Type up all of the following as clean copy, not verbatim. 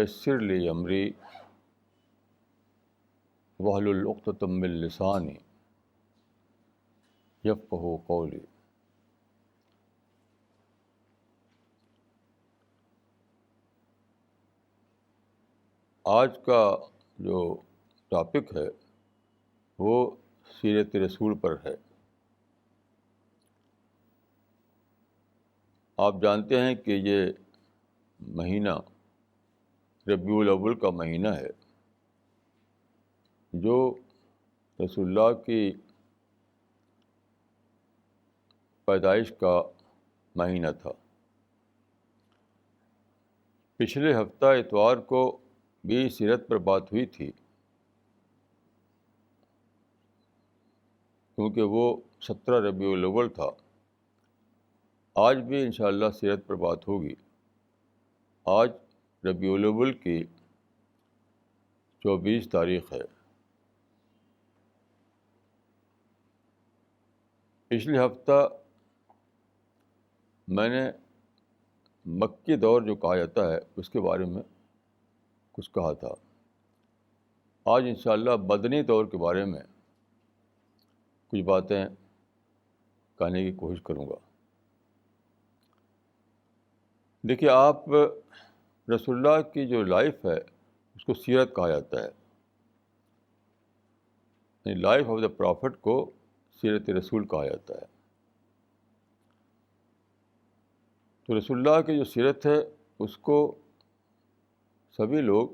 ویسر لی امری واحلل عقدۃ من لسانی یفقہوا قولی. آج کا جو ٹاپک ہے وہ سیرت رسول پر ہے. آپ جانتے ہیں کہ یہ مہینہ ربیع الاول کا مہینہ ہے جو رسول اللہ کی پیدائش کا مہینہ تھا. پچھلے ہفتہ اتوار کو بھی سیرت پر بات ہوئی تھی کیونکہ وہ 17 ربیع الاول تھا. آج بھی انشاءاللہ سیرت پر بات ہوگی. آج ربیع الاول کی 24 تاریخ ہے. پچھلے ہفتہ میں نے مکی دور جو کہا جاتا ہے اس کے بارے میں کچھ کہا تھا. آج انشاءاللہ مدنی دور کے بارے میں کچھ باتیں کہنے کی کوشش کروں گا. دیکھیے، آپ رسول اللہ کی جو لائف ہے اس کو سیرت کہا جاتا ہے. لائف آف دا پرافٹ کو سیرت رسول کہا جاتا ہے. تو رسول اللہ کی جو سیرت ہے اس کو سبھی لوگ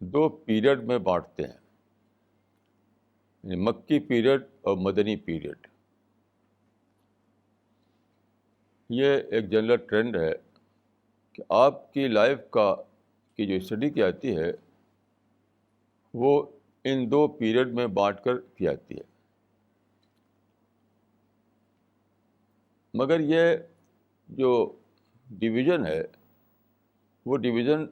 2 پیریڈ میں بانٹتے ہیں، مکی پیریڈ اور مدنی پیریڈ. یہ ایک جنرل ٹرینڈ ہے کہ آپ کی لائف کی جو اسٹڈی کی جاتی ہے وہ ان 2 پیریڈ میں بانٹ کر کی جاتی ہے. مگر یہ جو ڈویژن ہے وہ ڈویژن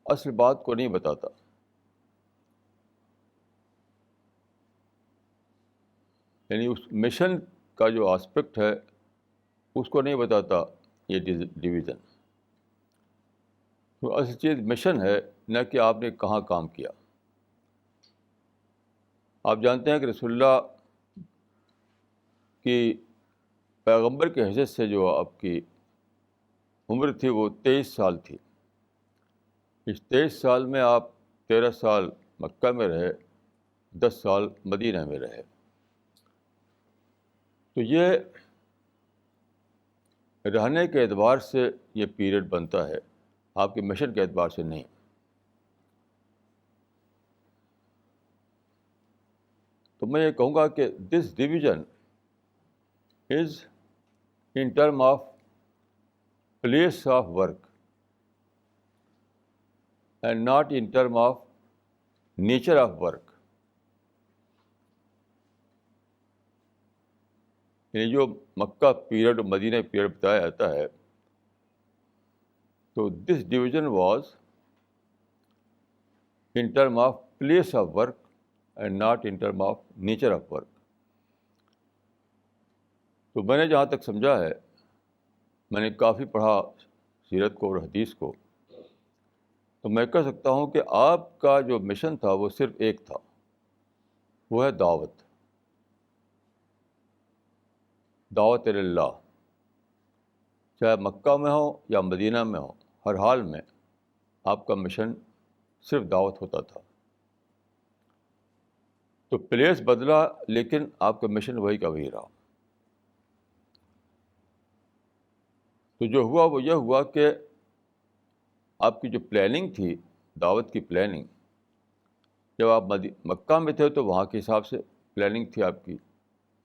اصل بات کو نہیں بتاتا. یعنی اس مشن کا جو آسپیکٹ ہے اس کو نہیں بتاتا یہ ڈویژن. تو اصل چیز مشن ہے، نہ کہ آپ نے کہاں کام کیا. آپ جانتے ہیں کہ رسول اللہ کی پیغمبر کی حیثیت سے جو آپ کی عمر تھی وہ 23 سال تھی. اس 23 سال میں آپ 13 سال مکہ میں رہے، 10 سال مدینہ میں رہے. تو یہ رہنے کے اعتبار سے یہ پیریڈ بنتا ہے، آپ کے مشن کے اعتبار سے نہیں. تو میں یہ کہوں گا کہ this division is in term of place of work and not in term of nature of work. یعنی جو مکہ پیریڈ اور مدینہ پیریڈ بتایا جاتا ہے تو this division was in term of place of work and not in term of nature of work. تو میں نے جہاں تک سمجھا ہے، میں نے کافی پڑھا سیرت کو اور حدیث کو، تو میں کہہ سکتا ہوں کہ آپ کا جو مشن تھا وہ صرف ایک تھا، وہ ہے دعوت اللہ. چاہے مکہ میں ہو یا مدینہ میں ہو، ہر حال میں آپ کا مشن صرف دعوت ہوتا تھا. تو پلیس بدلا لیکن آپ کا مشن وہی کا وہی رہا. تو جو ہوا وہ یہ ہوا کہ آپ کی جو پلاننگ تھی، دعوت کی پلاننگ، جب آپ مکہ میں تھے تو وہاں کے حساب سے پلاننگ تھی آپ کی،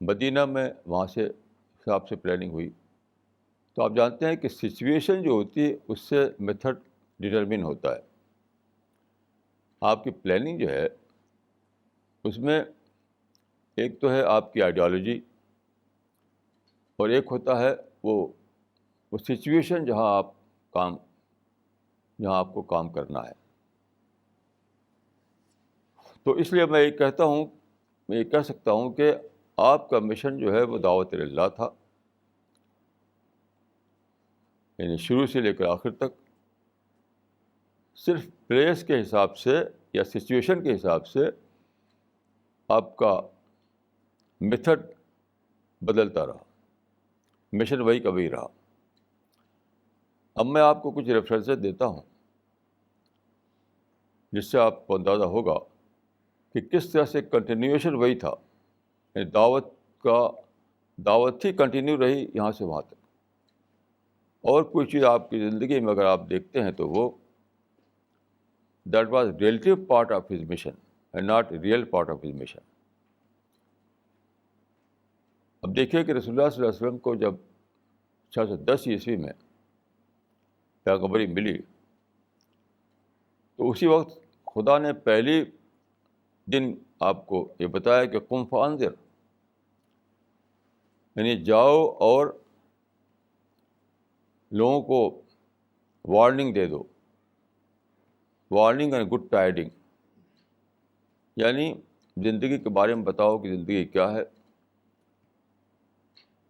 مدینہ میں وہاں سے حساب سے پلاننگ ہوئی. تو آپ جانتے ہیں کہ سچویشن جو ہوتی ہے اس سے میتھڈ ڈٹرمن ہوتا ہے. آپ کی پلاننگ جو ہے اس میں ایک تو ہے آپ کی آئیڈیالوجی اور ایک ہوتا ہے وہ سچویشن جہاں آپ کو کام کرنا ہے. تو اس لیے میں یہ کہہ سکتا ہوں کہ آپ کا مشن جو ہے وہ دعوت اللہ تھا. یعنی شروع سے لے کر آخر تک صرف پلیس کے حساب سے یا سچویشن کے حساب سے آپ کا میتھڈ بدلتا رہا، مشن وہی کا وہی رہا۔ اب میں آپ کو کچھ ریفرنسز دیتا ہوں جس سے آپ کو اندازہ ہوگا کہ کس طرح سے کنٹینیوشن وہی تھا، یعنی دعوت ہی کنٹینیو رہی یہاں سے وہاں تک۔ اور کوئی چیز آپ کی زندگی میں اگر آپ دیکھتے ہیں تو وہ that was relative part of his mission and not real part of his mission. اب دیکھیے کہ رسول اللہ صلی اللہ علیہ وسلم کو جب 610 عیسوی میں پیغمبری ملی تو اسی وقت خدا نے پہلی دن آپ کو یہ بتایا کہ قم فانذر، یعنی جاؤ اور لوگوں کو وارننگ دے دو، وارننگ اینڈ گڈ ٹائڈنگ، یعنی زندگی کے بارے میں بتاؤ کہ زندگی کیا ہے۔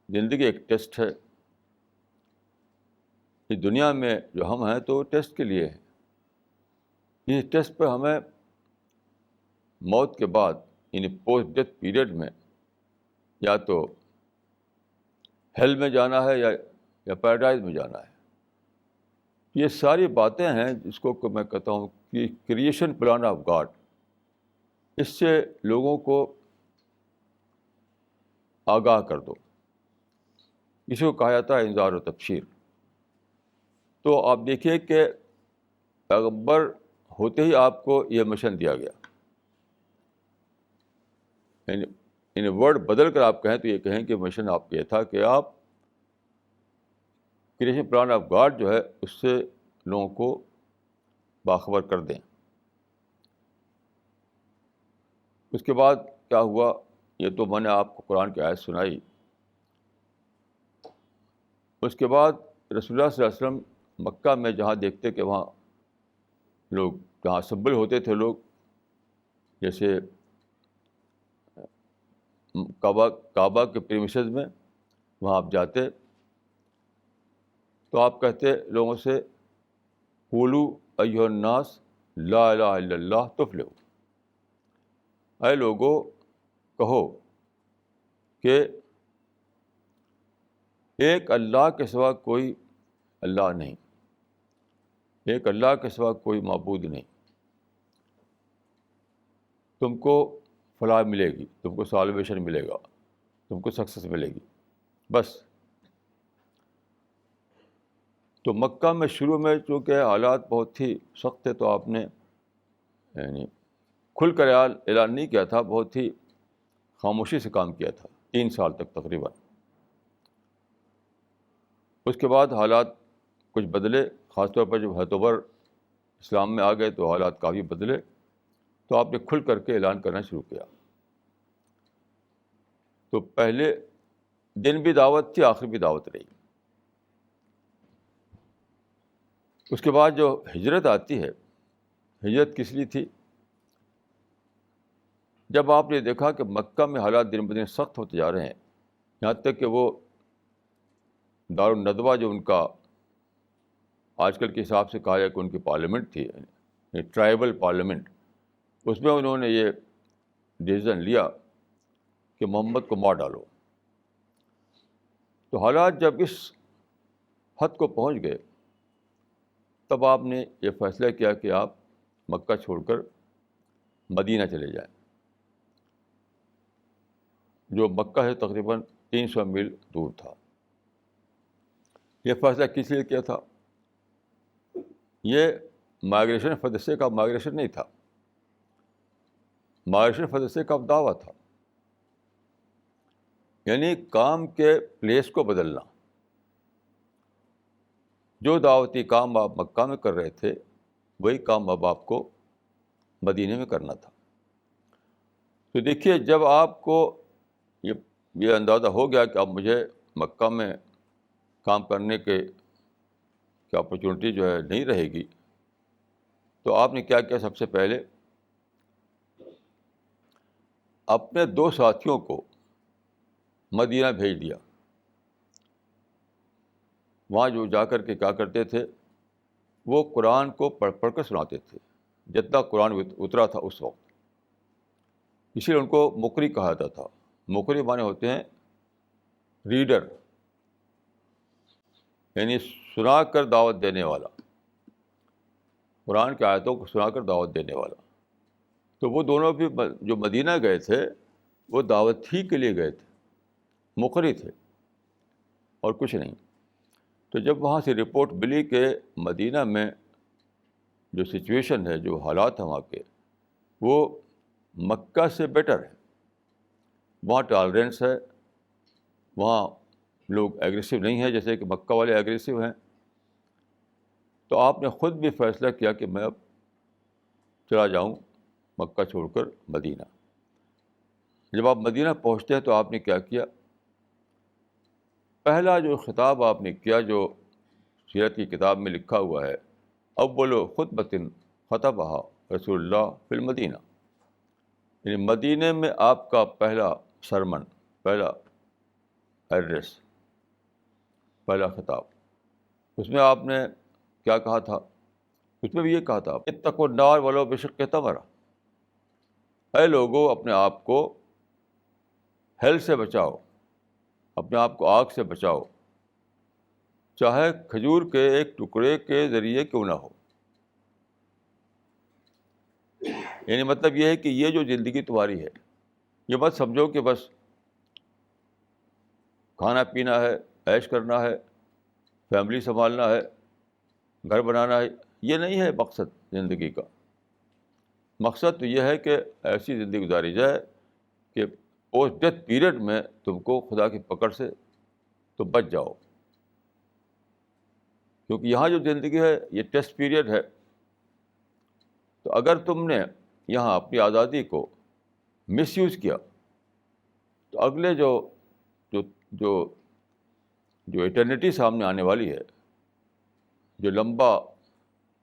زندگی ایک ٹیسٹ ہے، اس دنیا میں جو ہم ہیں تو ٹیسٹ کے لیے ہیں۔ اس ٹیسٹ پہ ہمیں موت کے بعد یعنی پوسٹ ڈیتھ پیریڈ میں یا تو ہیل میں جانا ہے یا پیراڈائز میں جانا ہے۔ یہ ساری باتیں ہیں جس کو کہ میں کہتا ہوں کہ کریشن پلان آف گاڈ، اس سے لوگوں کو آگاہ کر دو، اس کو کہا جاتا ہے انذار و تبشیر۔ تو آپ دیکھیے کہ پیغمبر ہوتے ہی آپ کو یہ مشن دیا گیا، یعنی ورڈ بدل کر آپ کہیں تو یہ کہیں کہ مشن آپ کا یہ تھا کہ آپ کریشن پلان آف گاڈ جو ہے اس سے لوگوں کو باخبر کر دیں۔ اس کے بعد کیا ہوا، یہ تو میں نے آپ کو قرآن کی آیت سنائی۔ اس کے بعد رسول اللہ صلی اللہ علیہ وسلم مکہ میں جہاں دیکھتے کہ وہاں لوگ جہاں اسمبل ہوتے تھے لوگ، جیسے کعبہ کے پریمیسز میں، وہاں آپ جاتے تو آپ کہتے لوگوں سے قولوا ایھا الناس لا الہ الا اللہ تفلحوا، اے لوگو کہو کہ ایک اللہ کے سوا کوئی اللہ نہیں، ایک اللہ کے سوا کوئی معبود نہیں، تم کو فلاح ملے گی، تم کو سالویشن ملے گا، تم کو سکسیس ملے گی، بس۔ تو مکہ میں شروع میں چونکہ حالات بہت ہی سخت تھے تو آپ نے یعنی کھل کر اعلان نہیں کیا تھا، بہت ہی خاموشی سے کام کیا تھا 3 سال تک تقریباً۔ اس کے بعد حالات کچھ بدلے، خاص طور پر جب حضرت عمر اسلام میں آ گئے تو حالات کافی بدلے، تو آپ نے کھل کر کے اعلان کرنا شروع کیا۔ تو پہلے دن بھی دعوت تھی، آخر بھی دعوت رہی۔ اس کے بعد جو ہجرت آتی ہے، ہجرت کس لیے تھی؟ جب آپ نے دیکھا کہ مکہ میں حالات دن بدن سخت ہوتے جا رہے ہیں، یہاں تک کہ وہ دارالندوہ جو ان کا آج کل کے حساب سے کہا جائے کہ ان کی پارلیمنٹ تھی، ٹرائبل پارلیمنٹ، اس میں انہوں نے یہ ڈیسیژن لیا کہ محمد کو مار ڈالو۔ تو حالات جب اس حد کو پہنچ گئے تب آپ نے یہ فیصلہ کیا کہ آپ مکہ چھوڑ کر مدینہ چلے جائیں، جو مکہ سے تقریباً 300 میل دور تھا۔ یہ فیصلہ کس لیے کیا تھا؟ یہ مائیگریشن فدسے کا مائیگریشن نہیں تھا، مائیگریشن فدسے کا دعویٰ تھا، یعنی کام کے پلیس کو بدلنا۔ جو دعوتی کام آپ مکہ میں کر رہے تھے وہی کام اب آپ کو مدینے میں کرنا تھا۔ تو دیکھیے جب آپ کو یہ اندازہ ہو گیا کہ اب مجھے مکہ میں کام کرنے کی اپرچونیٹی جو ہے نہیں رہے گی، تو آپ نے کیا کیا؟ سب سے پہلے اپنے 2 ساتھیوں کو مدینہ بھیج دیا۔ وہاں جو جا کر کے کیا کرتے تھے، وہ قرآن کو پڑھ پڑھ کر سناتے تھے جتنا قرآن اترا تھا اس وقت. اسی لیے ان کو مقری کہا جاتا تھا. مقری معنی ہوتے ہیں ریڈر، یعنی سنا کر دعوت دینے والا، قرآن کی آیتوں کو سنا کر دعوت دینے والا. تو وہ دونوں بھی جو مدینہ گئے تھے وہ دعوت ہی کے لیے گئے تھے، مقری تھے اور کچھ نہیں. تو جب وہاں سے رپورٹ ملی کہ مدینہ میں جو سچویشن ہے، جو حالات ہیں وہاں کے، وہ مکہ سے بیٹر ہے، وہاں ٹالرنس ہے، وہاں لوگ ایگریسو نہیں ہیں جیسے کہ مکہ والے ایگریسو ہیں، تو آپ نے خود بھی فیصلہ کیا کہ میں اب چلا جاؤں مکہ چھوڑ کر مدینہ. جب آپ مدینہ پہنچتے ہیں تو آپ نے کیا کیا؟ پہلا جو خطاب آپ نے کیا، جو سیرت کی کتاب میں لکھا ہوا ہے، اول خطبۃ خطبہا رسول اللہ فی المدینہ، یعنی مدینہ میں آپ کا پہلا سرمن، پہلا ایڈریس، پہلا خطاب. اس میں آپ نے کیا کہا تھا؟ اس میں بھی یہ کہا تھا اتقوا النار ولو بشق تمرہ، اے لوگو اپنے آپ کو ہیل سے بچاؤ، اپنے آپ کو آگ سے بچاؤ، چاہے کھجور کے ایک ٹکڑے کے ذریعے کیوں نہ ہو. یعنی مطلب یہ ہے کہ یہ جو زندگی تمہاری ہے، یہ مت سمجھو کہ بس کھانا پینا ہے، عیش کرنا ہے، فیملی سنبھالنا ہے، گھر بنانا ہے. یہ نہیں ہے مقصد زندگی کا. مقصد تو یہ ہے کہ ایسی زندگی گزاری جائے کہ پوسٹ ڈیتھ پیریڈ میں تم کو خدا کی پکڑ سے تو بچ جاؤ. کیونکہ یہاں جو زندگی ہے یہ ٹیسٹ پیریڈ ہے. تو اگر تم نے یہاں اپنی آزادی کو مس یوز کیا تو اگلے جو جو جو جو ایٹرنیٹی سامنے آنے والی ہے، جو لمبا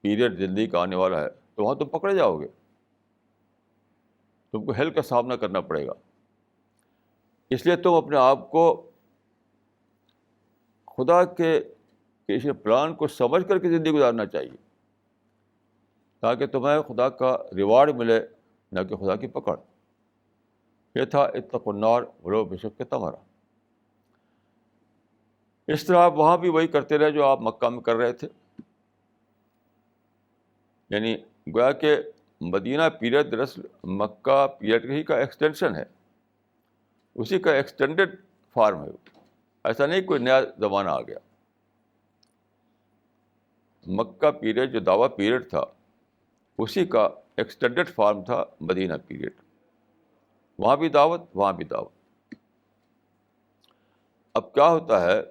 پیریڈ زندگی کا آنے والا ہے، تو وہاں تم پکڑے جاؤ گے، تم کو ہیل کا سامنا کرنا پڑے گا. اس لیے تم اپنے آپ کو خدا کے اس پلان کو سمجھ کر کے زندگی گزارنا چاہیے، تاکہ تمہیں خدا کا ریوارڈ ملے، نہ کہ خدا کی پکڑ. یہ تھا اتقوا النار ولو بشق تمرہ. اس طرح آپ وہاں بھی وہی کرتے رہے جو آپ مکہ میں کر رہے تھے. یعنی گویا کہ مدینہ پیریڈ دراصل مکہ پیریڈ ہی کا ایکسٹینشن ہے، اسی کا ایکسٹینڈیڈ فارم ہے. ایسا نہیں کوئی نیا زمانہ آ گیا. مکہ پیریڈ جو دعویٰ پیریڈ تھا اسی کا ایکسٹینڈیڈ فارم تھا مدینہ پیریڈ. وہاں بھی دعوت، وہاں بھی دعوت. اب کیا ہوتا ہے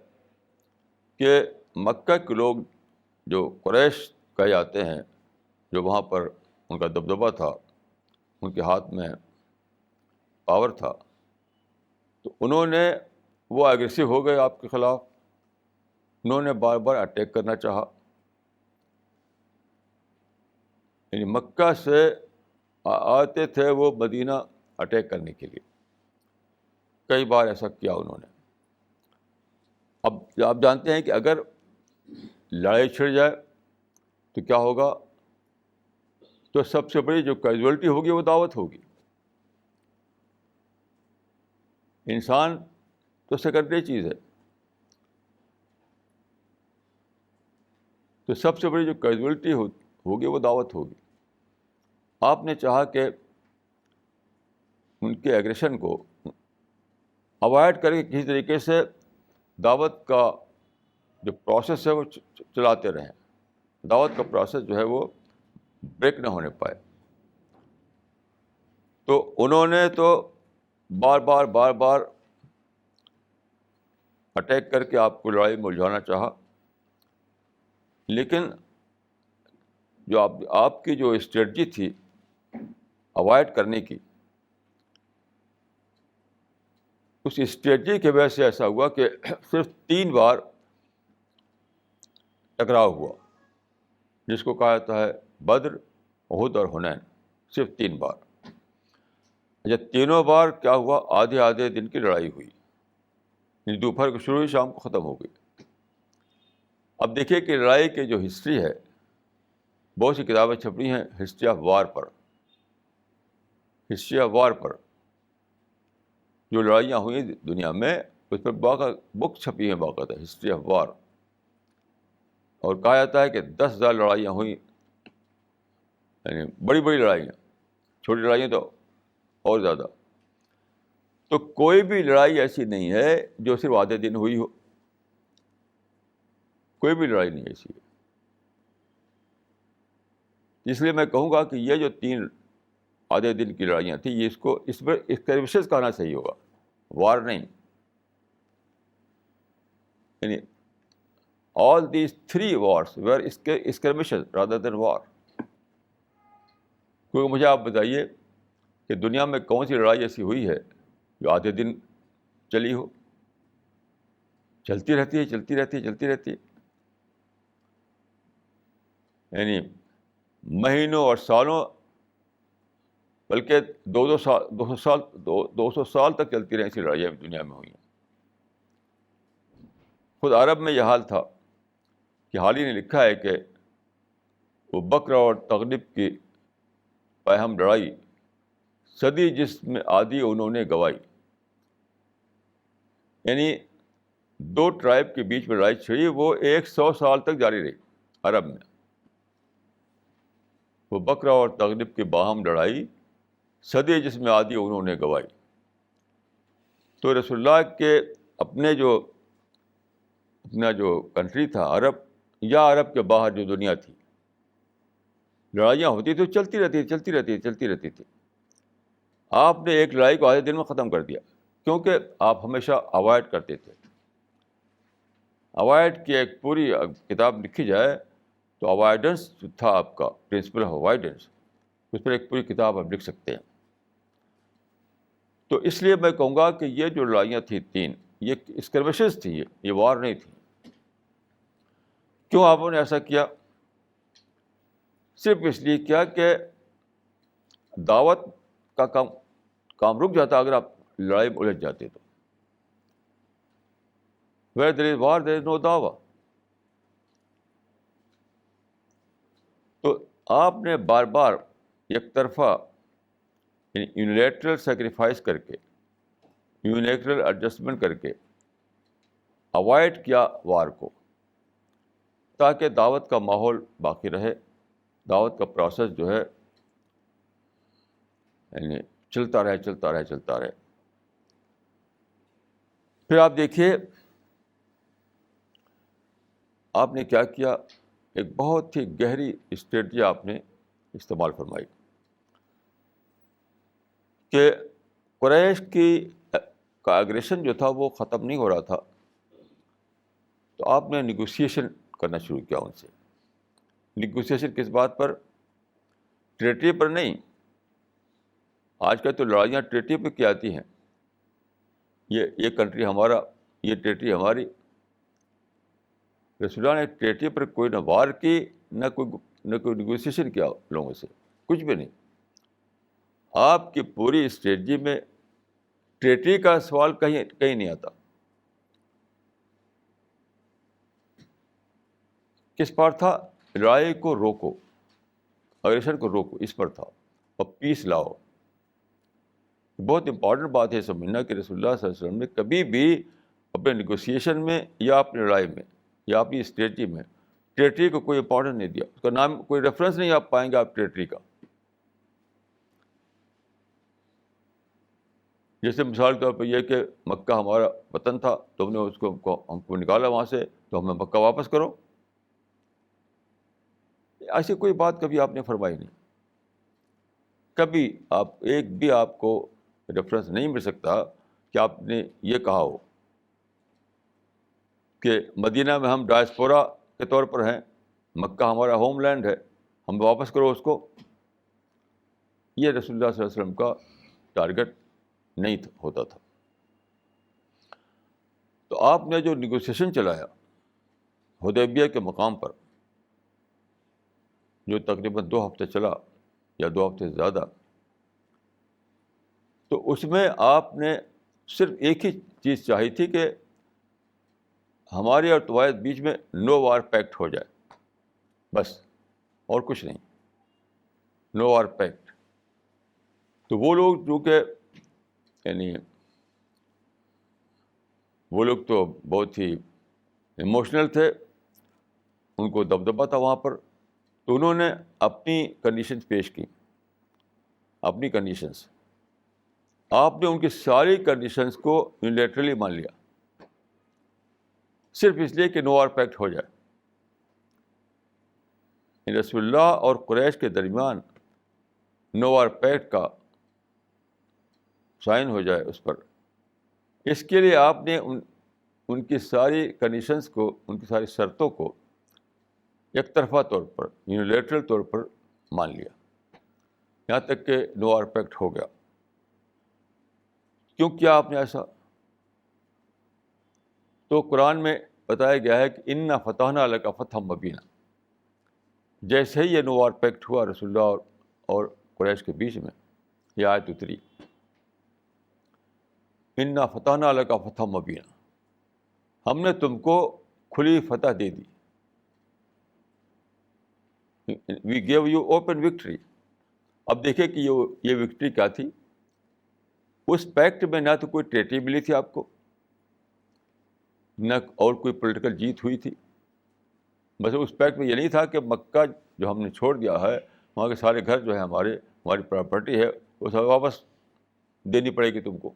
کہ مکہ کے لوگ جو قریش کہے جاتے ہیں، جو وہاں پر ان کا دبدبہ تھا، ان کے ہاتھ میں پاور تھا، تو انہوں نے وہ ایگریسو ہو گئے آپ کے خلاف. انہوں نے بار بار اٹیک کرنا چاہا. یعنی مکہ سے آتے تھے وہ مدینہ اٹیک کرنے کے لیے. کئی بار ایسا کیا انہوں نے. اب آپ جانتے ہیں کہ اگر لڑائی چھڑ جائے تو کیا ہوگا؟ تو سب سے بڑی جو کیجویلٹی ہوگی وہ دعوت ہوگی. انسان تو سیکنڈری چیز ہے. تو سب سے بڑی جو کیجویلٹی ہوگی وہ دعوت ہوگی. آپ نے چاہا کہ ان کے ایگریشن کو اوائڈ کر کے کسی طریقے سے دعوت کا جو پروسیس ہے وہ چلاتے رہیں. دعوت کا پروسیس جو ہے وہ بریک نہ ہونے پائے. تو انہوں نے تو بار بار اٹیک کر کے آپ کو لڑائی میں الجھانا چاہا. لیکن جو آپ کی جو اسٹریٹجی تھی اوائڈ کرنے کی، اس اسٹریٹجی کی وجہ سے ایسا ہوا کہ صرف 3 بار ٹکراؤ ہوا، جس کو کہا جاتا ہے بدر، احد اور حنین. صرف 3 بار. اچھا، تینوں بار کیا ہوا؟ آدھے دن کی لڑائی ہوئی. دوپہر کو شروع ہوئی، شام کو ختم ہو گئی. اب دیکھیے کہ لڑائی کی جو ہسٹری ہے، بہت سی کتابیں چھپی ہیں ہسٹری آف وار پر، ہسٹری آف وار پر جو لڑائیاں ہوئی دنیا میں، اس پر بک چھپی ہیں باقاعدہ، ہسٹری آف وار. اور کہا جاتا ہے کہ 10,000 لڑائیاں ہوئیں، یعنی بڑی بڑی لڑائیاں، چھوٹی لڑائیاں تو اور زیادہ. تو کوئی بھی لڑائی ایسی نہیں ہے جو صرف آدھے دن ہوئی ہو، کوئی بھی لڑائی نہیں ایسی ہے. اس لیے میں کہوں گا کہ یہ جو 3 آدھے دن کی لڑائیاں تھیں، یہ اس پر اسکرمشز کہنا صحیح ہوگا، وار نہیں. یعنی all these 3 wars were skirmishes rather than war. کیونکہ مجھے آپ بتائیے کہ دنیا میں کون سی لڑائی ایسی ہوئی ہے جو آدھے دن چلی ہو؟ چلتی رہتی ہے، چلتی رہتی ہے، چلتی رہتی ہے. یعنی مہینوں اور سالوں، بلکہ 200 سال تک چلتی رہی ایسی لڑائیاں دنیا میں ہوئی ہیں. خود عرب میں یہ حال تھا کہ حال ہی نے لکھا ہے کہ وہ بکرا اور تغلب کی باہم لڑائی صدی جس میں آدھی انہوں نے گوائی. یعنی 2 ٹرائب کے بیچ میں لڑائی چھڑی، وہ 100 سال تک جاری رہی عرب میں. وہ بکرا اور تغلب کی باہم لڑائی صدی جس میں آدھی انہوں نے گوائی. تو رسول اللہ کے اپنا جو کنٹری تھا عرب، یا عرب کے باہر جو دنیا تھی، لڑائیاں ہوتی تھی، چلتی رہتی تھی. آپ نے ایک لڑائی کو آدھے دن میں ختم کر دیا، کیونکہ آپ ہمیشہ اوائڈ کرتے تھے. اوائڈ کی ایک پوری کتاب لکھی جائے تو اوائڈنس جو تھا آپ کا پرنسپل آف اوائڈنس، اس پر ایک پوری کتاب آپ لکھ سکتے ہیں. تو اس لیے میں کہوں گا کہ یہ جو لڑائیاں تھیں 3، یہ اسکرمشز تھی، یہ وار نہیں تھی. کیوں آپ نے ایسا کیا؟ صرف اس لیے کیا کہ دعوت کا کام رک جاتا اگر آپ لڑائی میں الجھ جاتے تو. Where there is war, there is no دعوت. تو آپ نے بار بار یک طرفہ یونیلیٹرل سیکریفائس کر کے، یونیلیٹرل ایڈجسٹمنٹ کر کے اوائڈ کیا وار کو، تاکہ دعوت کا ماحول باقی رہے، دعوت کا پروسیس جو ہے یعنی چلتا رہے. پھر آپ دیکھیے آپ نے کیا کیا، ایک بہت ہی گہری اسٹریٹجی آپ نے استعمال فرمائی کہ قریش کا ایگریشن جو تھا وہ ختم نہیں ہو رہا تھا، تو آپ نے نیگوسیشن کرنا شروع کیا ان سے. نیگوسیشن کس بات پر؟ ٹریٹری پر نہیں. آج کل تو لڑائیاں ٹریٹری پہ کی آتی ہیں، یہ کنٹری ہمارا، یہ ٹریٹری ہماری. رسول اللہ نے ٹریٹری پر کوئی نہ وار کی، نہ کوئی نیگوسیشن کیا لوگوں سے، کچھ بھی نہیں. آپ کی پوری اسٹریٹجی میں ٹریٹری کا سوال کہیں نہیں آتا. کس پر تھا؟ لڑائی کو روکو، اگریشن کو روکو، اس پر تھا، اور پیس لاؤ. بہت امپورٹنٹ بات ہے سمجھنا کہ رسول اللہ صلی اللہ علیہ وسلم نے کبھی بھی اپنے نیگوسیشن میں یا اپنی لڑائی میں یا اپنی اسٹریٹجی میں ٹریٹری کو کوئی امپورٹنس نہیں دیا. اس کا نام، کوئی ریفرنس نہیں آپ پائیں گے آپ ٹریٹری کا. جیسے مثال کے طور پہ یہ کہ مکہ ہمارا وطن تھا، تم نے ہم کو نکالا وہاں سے، تو ہمیں مکہ واپس کرو. ایسی کوئی بات کبھی آپ نے فرمائی نہیں. کبھی ایک بھی آپ کو ریفرنس نہیں مل سکتا کہ آپ نے یہ کہا ہو کہ مدینہ میں ہم ڈائسپورا کے طور پر ہیں، مکہ ہمارا ہوم لینڈ ہے، ہم واپس کرو اس کو. یہ رسول اللہ صلی اللہ علیہ وسلم کا ٹارگٹ نہیں ہوتا تھا. تو آپ نے جو نیگوسیشن چلایا حدیبیہ کے مقام پر، جو تقریباً 2 ہفتے چلا یا 2 ہفتے سے زیادہ، تو اس میں آپ نے صرف ایک ہی چیز چاہی تھی کہ ہمارے اور تمہارے بیچ میں نو وار پیکٹ ہو جائے، بس، اور کچھ نہیں، نو وار پیکٹ. تو وہ لوگ جو کہ یعنی وہ لوگ تو بہت ہی ایموشنل تھے، ان کو دبدبا تھا وہاں پر، تو انہوں نے اپنی کنڈیشنز پیش کی، اپنی کنڈیشنز. آپ نے ان کی ساری کنڈیشنز کو یونیلیٹرلی مان لیا، صرف اس لیے کہ نو وار پیکٹ ہو جائے. رسول اللہ اور قریش کے درمیان نو وار پیکٹ کا سائن ہو جائے اس پر، اس کے لیے آپ نے ان کی ساری کنڈیشنز کو، ان کی ساری شرطوں کو یک طرفہ طور پر، یونیلیٹرل طور پر مان لیا، یہاں تک کہ نو وار پیکٹ ہو گیا. کیوں کیا آپ نے ایسا؟ تو قرآن میں بتایا گیا ہے کہ انا فتحنا لک فتحا مبینا. جیسے ہی یہ نو وار پیکٹ ہوا رسول اللہ اور قریش کے بیچ میں، یہ آیت اتری، انا فتحنا لک فتحا مبینا، ہم نے تم کو کھلی فتح دے دی. وی گیو یو اوپن وکٹری. اب دیکھیں کہ یہ وکٹری کیا تھی. اس پیکٹ میں نہ تو کوئی ٹریٹی ملی تھی آپ کو، نہ اور کوئی پولیٹیکل جیت ہوئی تھی. بس اس پیکٹ میں یہ نہیں تھا کہ مکہ جو ہم نے چھوڑ دیا ہے، وہاں کے سارے گھر جو ہے ہماری پراپرٹی ہے، وہ سب واپس دینی پڑے گی تم کو.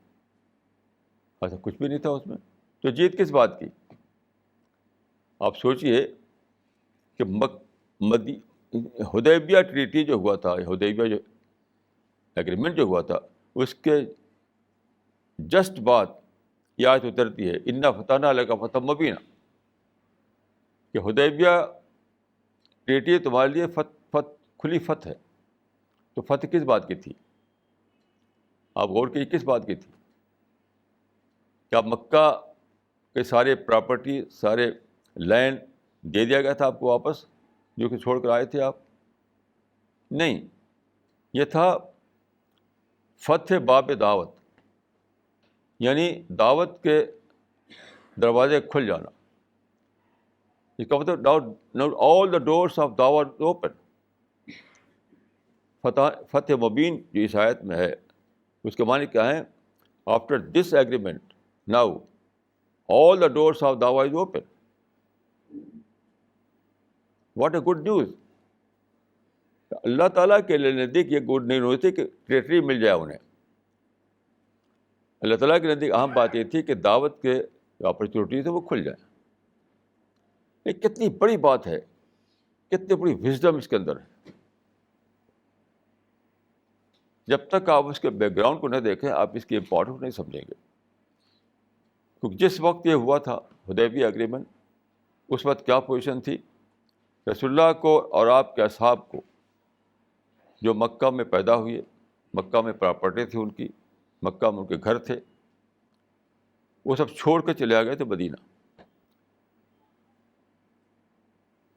ایسا کچھ بھی نہیں تھا اس میں. تو جیت کس بات کی؟ آپ سوچئے کہ حدیبیہ ٹریٹی جو ہوا تھا، حدیبیہ جو ایگریمنٹ جو ہوا تھا، اس کے جسٹ بعد یہ آیت اترتی ہے انا فتحنا لک فتحا مبینا، کہ حدیبیہ ٹریٹی تمہارے لیے کھلی فتح ہے. تو فتح کس بات کی تھی؟ آپ غور کیجیے کس بات کی تھی؟ کیا مکہ کے سارے پراپرٹی، سارے لینڈ دے دیا گیا تھا آپ کو واپس جو کہ چھوڑ کر آئے تھے آپ؟ نہیں، یہ تھا فتح باب دعوت، یعنی دعوت کے دروازے کھل جانا. اس کا مطلب now all the doors of دعوت open. فتح مبین جو اس آیت میں ہے، اس کے معنی کیا ہے؟ After this agreement now all the doors of دعوت is open. What a good news. اللہ تعالیٰ کے نزدیک یہ گڈ نیوز تھی کہ ٹریٹری مل جائے انہیں. اللہ تعالیٰ کے نزدیک اہم بات یہ تھی کہ دعوت کے جو اپرچونیٹیز ہیں وہ کھل جائیں. یہ کتنی بڑی بات ہے، کتنی بڑی وزڈم اس کے اندر ہے. جب تک آپ اس کے بیک گراؤنڈ کو نہ دیکھیں آپ اس کی امپورٹنس نہیں سمجھیں گے. کیونکہ جس وقت یہ ہوا تھا حدیبیہ ایگریمنٹ، اس وقت کیا پوزیشن تھی؟ رسول اللہ کو اور آپ کے اصحاب کو جو مکہ میں پیدا ہوئے، مکہ میں پراپرٹی تھی ان کی، مکہ میں ان کے گھر تھے، وہ سب چھوڑ کے چلے آ گئے تھے مدینہ.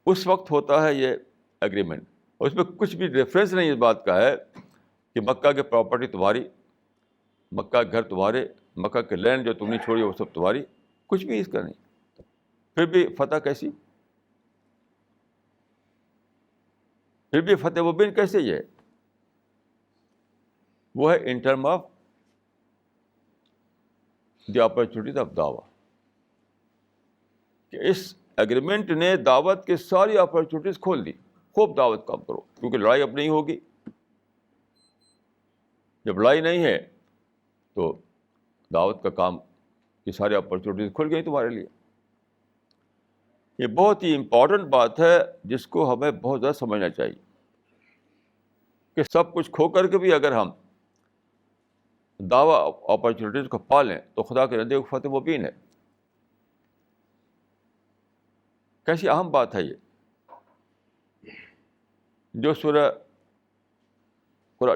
اس وقت ہوتا ہے یہ ایگریمنٹ، اور اس میں کچھ بھی ریفرنس نہیں اس بات کا ہے کہ مکہ کے پراپرٹی تمہاری، مکہ کے گھر تمہارے، مکہ کے لینڈ جو تم نے چھوڑی وہ سب تمہاری، کچھ بھی اس کا نہیں. پھر بھی فتح کیسی؟ پھر بھی فتح مبین کیسے؟ یہ وہ ہے ان term of the opportunities of دعویٰ، کہ اس ایگریمنٹ نے دعوت کی ساری اپرچونیٹیز کھول دی. خوب دعوت کام کرو، کیونکہ لڑائی اب نہیں ہوگی. جب لڑائی نہیں ہے تو دعوت کا کام کی ساری اپرچونیٹیز کھل گئی تمہارے لیے. یہ بہت ہی امپورٹنٹ بات ہے جس کو ہمیں بہت زیادہ سمجھنا چاہیے کہ سب کچھ کھو کر کے بھی اگر ہم دعویٰ اپرچونیٹیز کو پا لیں تو خدا کے نزدیک فتح مبین ہے. کیسی اہم بات ہے یہ، جو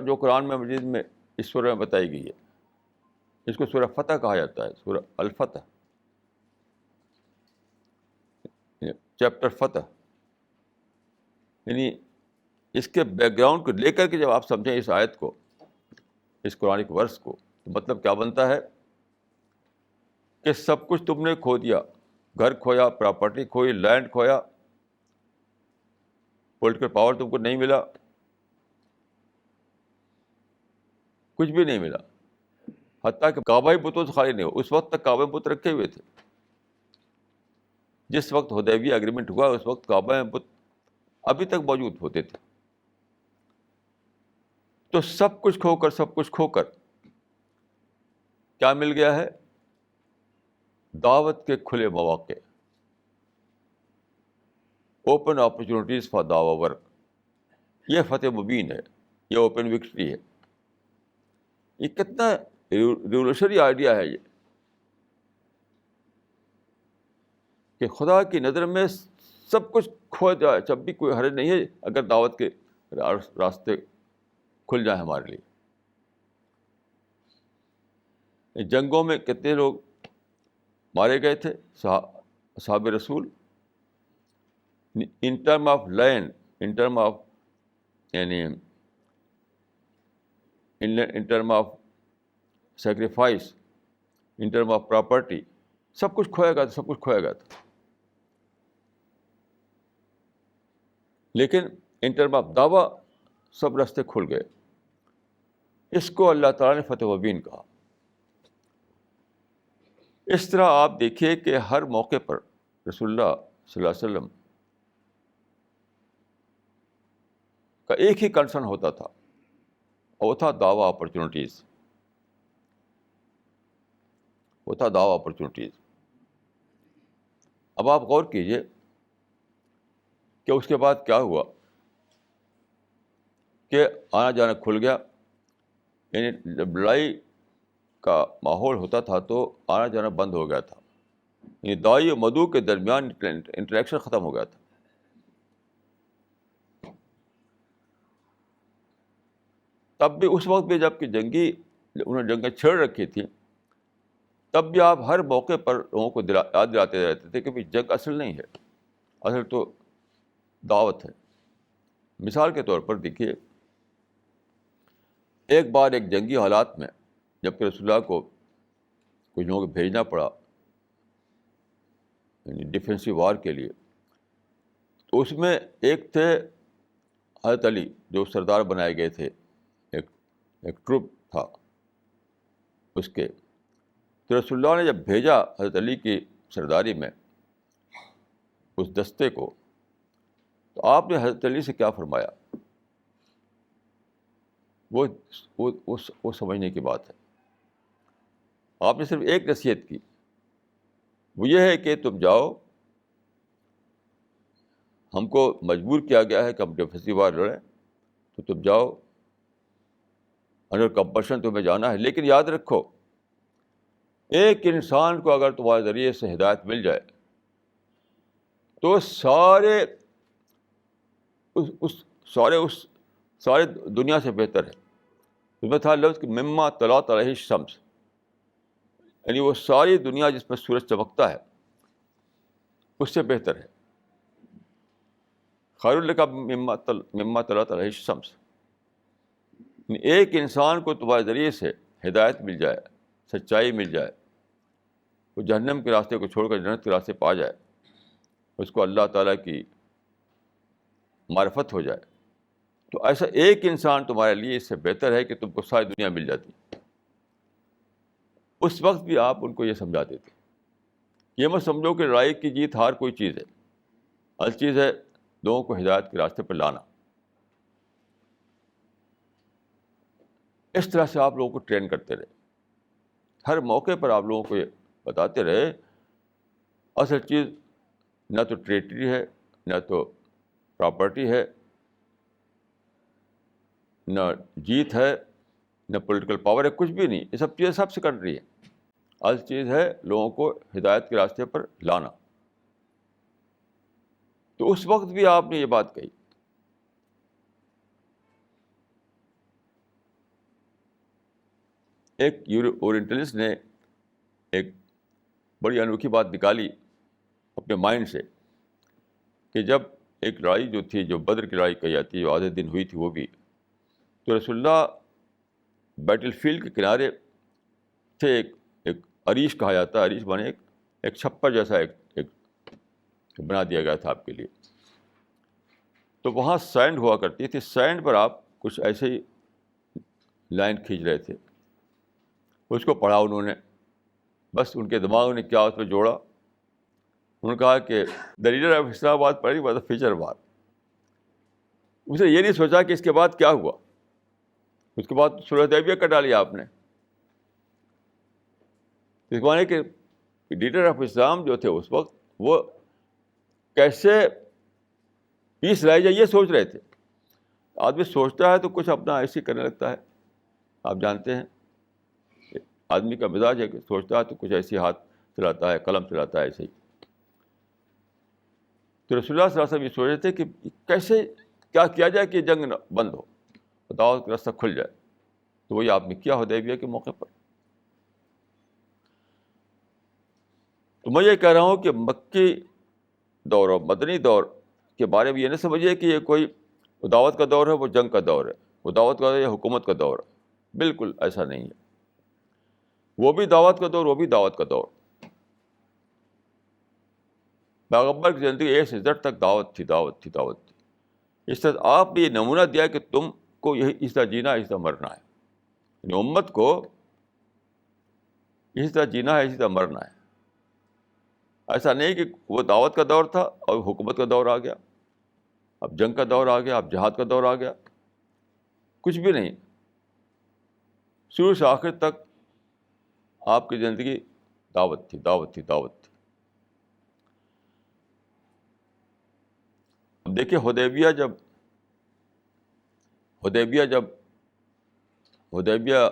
جو قرآن میں مجید میں اس سورہ میں بتائی گئی ہے. اس کو سورہ فتح کہا جاتا ہے، سورہ الفتح، چیپٹر فتح. یعنی اس کے بیک گراؤنڈ کو لے کر کے جب آپ سمجھیں اس آیت کو، اس قرآنک ورس کو، تو مطلب کیا بنتا ہے کہ سب کچھ تم نے کھو دیا، گھر کھویا، پراپرٹی کھوئی، لینڈ کھویا، پولیٹیکل پاور تم کو نہیں ملا، کچھ بھی نہیں ملا. حتیٰ کہ کعبہ بتوں سے خالی نہیں ہو. اس وقت تک کعبہ بت رکھے ہوئے تھے. جس وقت حدیبیہ ایگریمنٹ ہوا اس وقت کعبہ بت ابھی تک موجود ہوتے تھے. تو سب کچھ کھو کر کیا مل گیا ہے؟ دعوت کے کھلے مواقع، اوپن اپرچونیٹیز فار دعوی ورک. یہ فتح مبین ہے، یہ اوپن وکٹری ہے. یہ کتنا ریولوشنری آئیڈیا ہے یہ کہ خدا کی نظر میں سب کچھ کھو جائے جب بھی کوئی حرج نہیں ہے اگر دعوت کے راستے کھل جائیں ہمارے لیے. جنگوں میں کتنے لوگ مارے گئے تھے صحابہ رسول. In term of land, in term of یعنی in term of sacrifice, in term of property, سب کچھ کھویا گیا تھا، سب کچھ کھویا گیا تھا. لیکن ان ٹرم آف دعویٰ سب راستے کھل گئے. اس کو اللہ تعالیٰ نے فتح مبین کہا. اس طرح آپ دیکھیے کہ ہر موقع پر رسول اللہ صلی اللہ علیہ وسلم کا ایک ہی کنسرن ہوتا تھا، اور وہ تھا دعویٰ اپرچونیٹیز، وہ تھا دعویٰ اپرچونیٹیز. اب آپ غور کیجیے کہ اس کے بعد کیا ہوا کہ آنا جانا کھل گیا. یعنی جب لڑائی کا ماحول ہوتا تھا تو آنا جانا بند ہو گیا تھا. یعنی دائی و مدعو کے درمیان انٹریکشن ختم ہو گیا تھا. تب بھی اس وقت بھی جب کہ انہوں نے جنگیں چھیڑ رکھی تھیں، تب بھی آپ ہر موقع پر لوگوں کو یاد دلاتے رہتے تھے کہ جنگ اصل نہیں ہے، اصل تو دعوت ہے. مثال کے طور پر دیکھیے، ایک بار ایک جنگی حالات میں جب کہ رسول اللہ کو کچھ لوگوں کو بھیجنا پڑا یعنی ڈیفینسو وار کے لیے، تو اس میں ایک تھے حضرت علی جو سردار بنائے گئے تھے. ایک ٹروپ تھا اس کے. تو رسول اللہ نے جب بھیجا حضرت علی کی سرداری میں اس دستے کو، تو آپ نے حضرت علی سے کیا فرمایا؟ وہ سمجھنے کی بات ہے. آپ نے صرف ایک نصیحت کی، وہ یہ ہے کہ تم جاؤ، ہم کو مجبور کیا گیا ہے کہ ہم ڈیفینسو وار لڑیں، تو تم جاؤ، انڈر کمپلشن تمہیں جانا ہے. لیکن یاد رکھو، ایک انسان کو اگر تمہارے ذریعے سے ہدایت مل جائے تو سارے دنیا سے بہتر ہے. اس میں تھا لفظ کہ مما طلعت علیہ الشمس، یعنی وہ ساری دنیا جس پر سورج چمکتا ہے اس سے بہتر ہے. خیر لک مما طلعت علیہ الشمس. ایک انسان کو تمہارے ذریعے سے ہدایت مل جائے، سچائی مل جائے، وہ جہنم کے راستے کو چھوڑ کر جنت کے راستے پا جائے، اس کو اللہ تعالیٰ کی معرفت ہو جائے، تو ایسا ایک انسان تمہارے لیے اس سے بہتر ہے کہ تم کو ساری دنیا مل جاتی. اس وقت بھی آپ ان کو یہ سمجھاتے تھے. یہ مت سمجھو کہ لڑائی کی جیت ہار کوئی چیز ہے، اصل چیز ہے لوگوں کو ہدایت کے راستے پر لانا. اس طرح سے آپ لوگوں کو ٹرین کرتے رہے، ہر موقع پر آپ لوگوں کو یہ بتاتے رہے اصل چیز نہ تو ٹریٹری ہے، نہ تو پراپرٹی ہے، نہ جیت ہے، نہ پولیٹیکل پاور ہے، کچھ بھی نہیں. یہ سب چیزیں سب سیکنڈری ہے. اصل چیز ہے لوگوں کو ہدایت کے راستے پر لانا. تو اس وقت بھی آپ نے یہ بات کہی. ایک اورینٹلسٹ نے ایک بڑی انوکھی بات نکالی اپنے مائنڈ سے کہ جب ایک لڑائی جو تھی، جو بدر کی لڑائی کہی جاتی ہے، جو آدھے دن ہوئی تھی وہ بھی، تو رسول اللہ بیٹل فیلڈ کے کنارے تھے. ایک عریش کہا جاتا ہے، عریش مانے ایک چھپر جیسا ایک بنا دیا گیا تھا آپ کے لیے. تو وہاں سینڈ ہوا کرتی تھی، سینڈ پر آپ کچھ ایسے ہی لائن کھینچ رہے تھے. اس کو پڑھا انہوں نے، بس ان کے دماغ نے کیا اس پہ جوڑا. انہوں نے کہا کہ دا لیڈر آف اسلام آباد پڑھی واز اے فیچر بار. اس نے یہ نہیں سوچا کہ اس کے بعد کیا ہوا. اس کے بعد صلح حدیبیہ کر ڈالی آپ نے. اس کو مانے کہ لیڈر آف اسلام جو تھے اس وقت وہ کیسے پیس لائی جائے یہ سوچ رہے تھے. آدمی سوچتا ہے تو کچھ اپنا ایسے کرنے لگتا ہے. آپ جانتے ہیں آدمی کا مزاج ہے کہ سوچتا ہے تو کچھ ایسی ہاتھ چلاتا ہے، قلم چلاتا ہے ایسے ہی. تو رسول اللہ صلی اللہ علیہ وسلم یہ سوچ رہے تھے کہ کیسے کیا کیا جائے کہ جنگ بند ہو، دعوت کا راستہ کھل جائے. تو وہی آپ نے کیا حدیبیہ کے موقع پر. تو میں یہ کہہ رہا ہوں کہ مکی دور اور مدنی دور کے بارے میں یہ نہ سمجھیے کہ یہ کوئی دعوت کا دور ہے، وہ جنگ کا دور ہے، وہ دعوت کا دور ہے یا حکومت کا دور ہے. بالکل ایسا نہیں ہے. وہ بھی دعوت کا دور، وہ بھی دعوت کا دور. پیغمبر کی زندگی اے سے زیڈ تک دعوت تھی، دعوت تھی، دعوت تھی. اس طرح آپ نے یہ نمونہ دیا کہ تم کو یہی اس طرح جینا ہے، اس طرح مرنا ہے. یعنی امت کو اسی طرح جینا ہے، اسی طرح مرنا ہے. ایسا نہیں کہ وہ دعوت کا دور تھا اور حکومت کا دور آ گیا، اب جنگ کا دور آ گیا، اب جہاد کا دور آ گیا. کچھ بھی نہیں. شروع سے آخر تک آپ کی زندگی دعوت تھی، دعوت تھی، دعوت تھی. اب دیکھیے حدیبیہ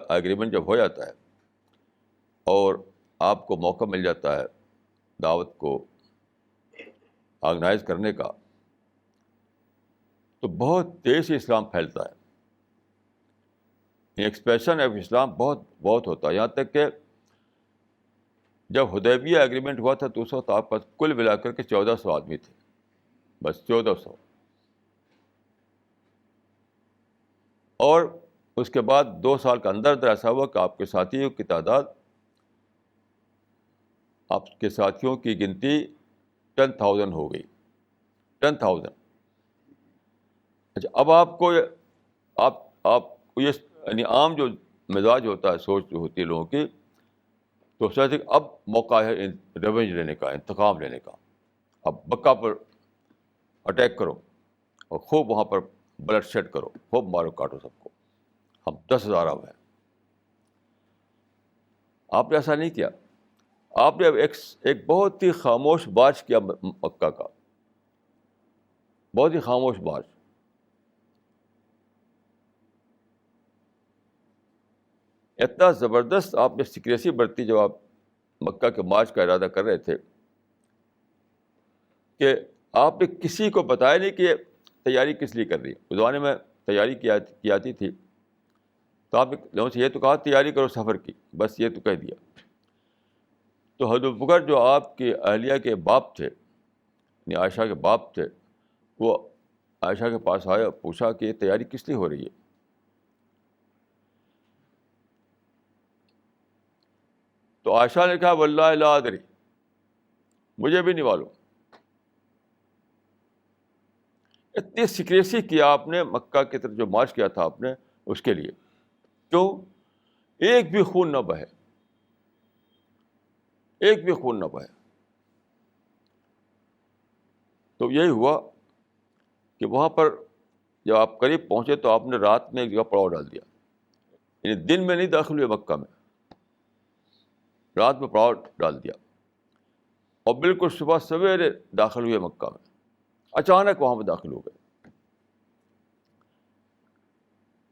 ایگریمنٹ جب ہو جاتا ہے اور آپ کو موقع مل جاتا ہے دعوت کو آرگنائز کرنے کا، تو بہت تیز سے اسلام پھیلتا ہے. ایکسپریشن آف اسلام بہت بہت ہوتا ہے. یہاں تک کہ جب حدیبیہ ایگریمنٹ ہوا تھا تو اس وقت آپ پاس کل ملا کر کے 1400 آدمی تھے، بس 1400. اور اس کے بعد 2 سال کے اندر ایسا ہوا کہ آپ کے ساتھیوں کی تعداد، آپ کے ساتھیوں کی گنتی 10,000 ہو گئی. 10,000. اچھا اب آپ کو یہ یعنی عام جو مزاج ہوتا ہے، سوچ جو ہوتی ہے لوگوں کی، تو سوچتے کہ اب موقع ہے ریونج لینے کا، انتقام لینے کا. اب مکہ پر اٹیک کرو اور خوب وہاں پر بلڈ شیڈ کرو، خوب مارو کاٹو سب کو. ہم 10,000 اب ہیں. آپ نے ایسا نہیں کیا. آپ نے ایک بہت ہی خاموش مارچ کیا مکہ کا، بہت ہی خاموش مارچ. اتنا زبردست آپ نے سیکریسی برتی جب آپ مکہ کے مارچ کا ارادہ کر رہے تھے کہ آپ نے کسی کو بتایا نہیں کہ تیاری کس لیے کر رہی ہے. اس زمانے میں تیاری کی جاتی تھی تو آپ نے لوگوں سے یہ تو کہا تیاری کرو سفر کی، بس یہ تو کہہ دیا. تو حضرت ابوبکر جو آپ کی اہلیہ کے باپ تھے، یعنی عائشہ کے باپ تھے، وہ عائشہ کے پاس آئے اور پوچھا کہ یہ تیاری کس لیے ہو رہی ہے. تو عائشہ نے کہا واللہ لا ادری، مجھے بھی نہیں معلوم. اتنی سیکریسی کیا آپ نے مکہ کی طرف جو مارچ کیا تھا آپ نے اس کے لیے. کیوں؟ ایک بھی خون نہ بہے، ایک بھی خون نہ بہے. تو یہی ہوا کہ وہاں پر جب آپ قریب پہنچے تو آپ نے رات میں ایک جگہ پڑاؤ ڈال دیا. یعنی دن میں نہیں داخل ہوئے مکہ میں، رات میں پڑاؤ ڈال دیا اور بالکل صبح سویرے داخل ہوئے مکہ میں. اچانک وہاں پہ داخل ہو گئے.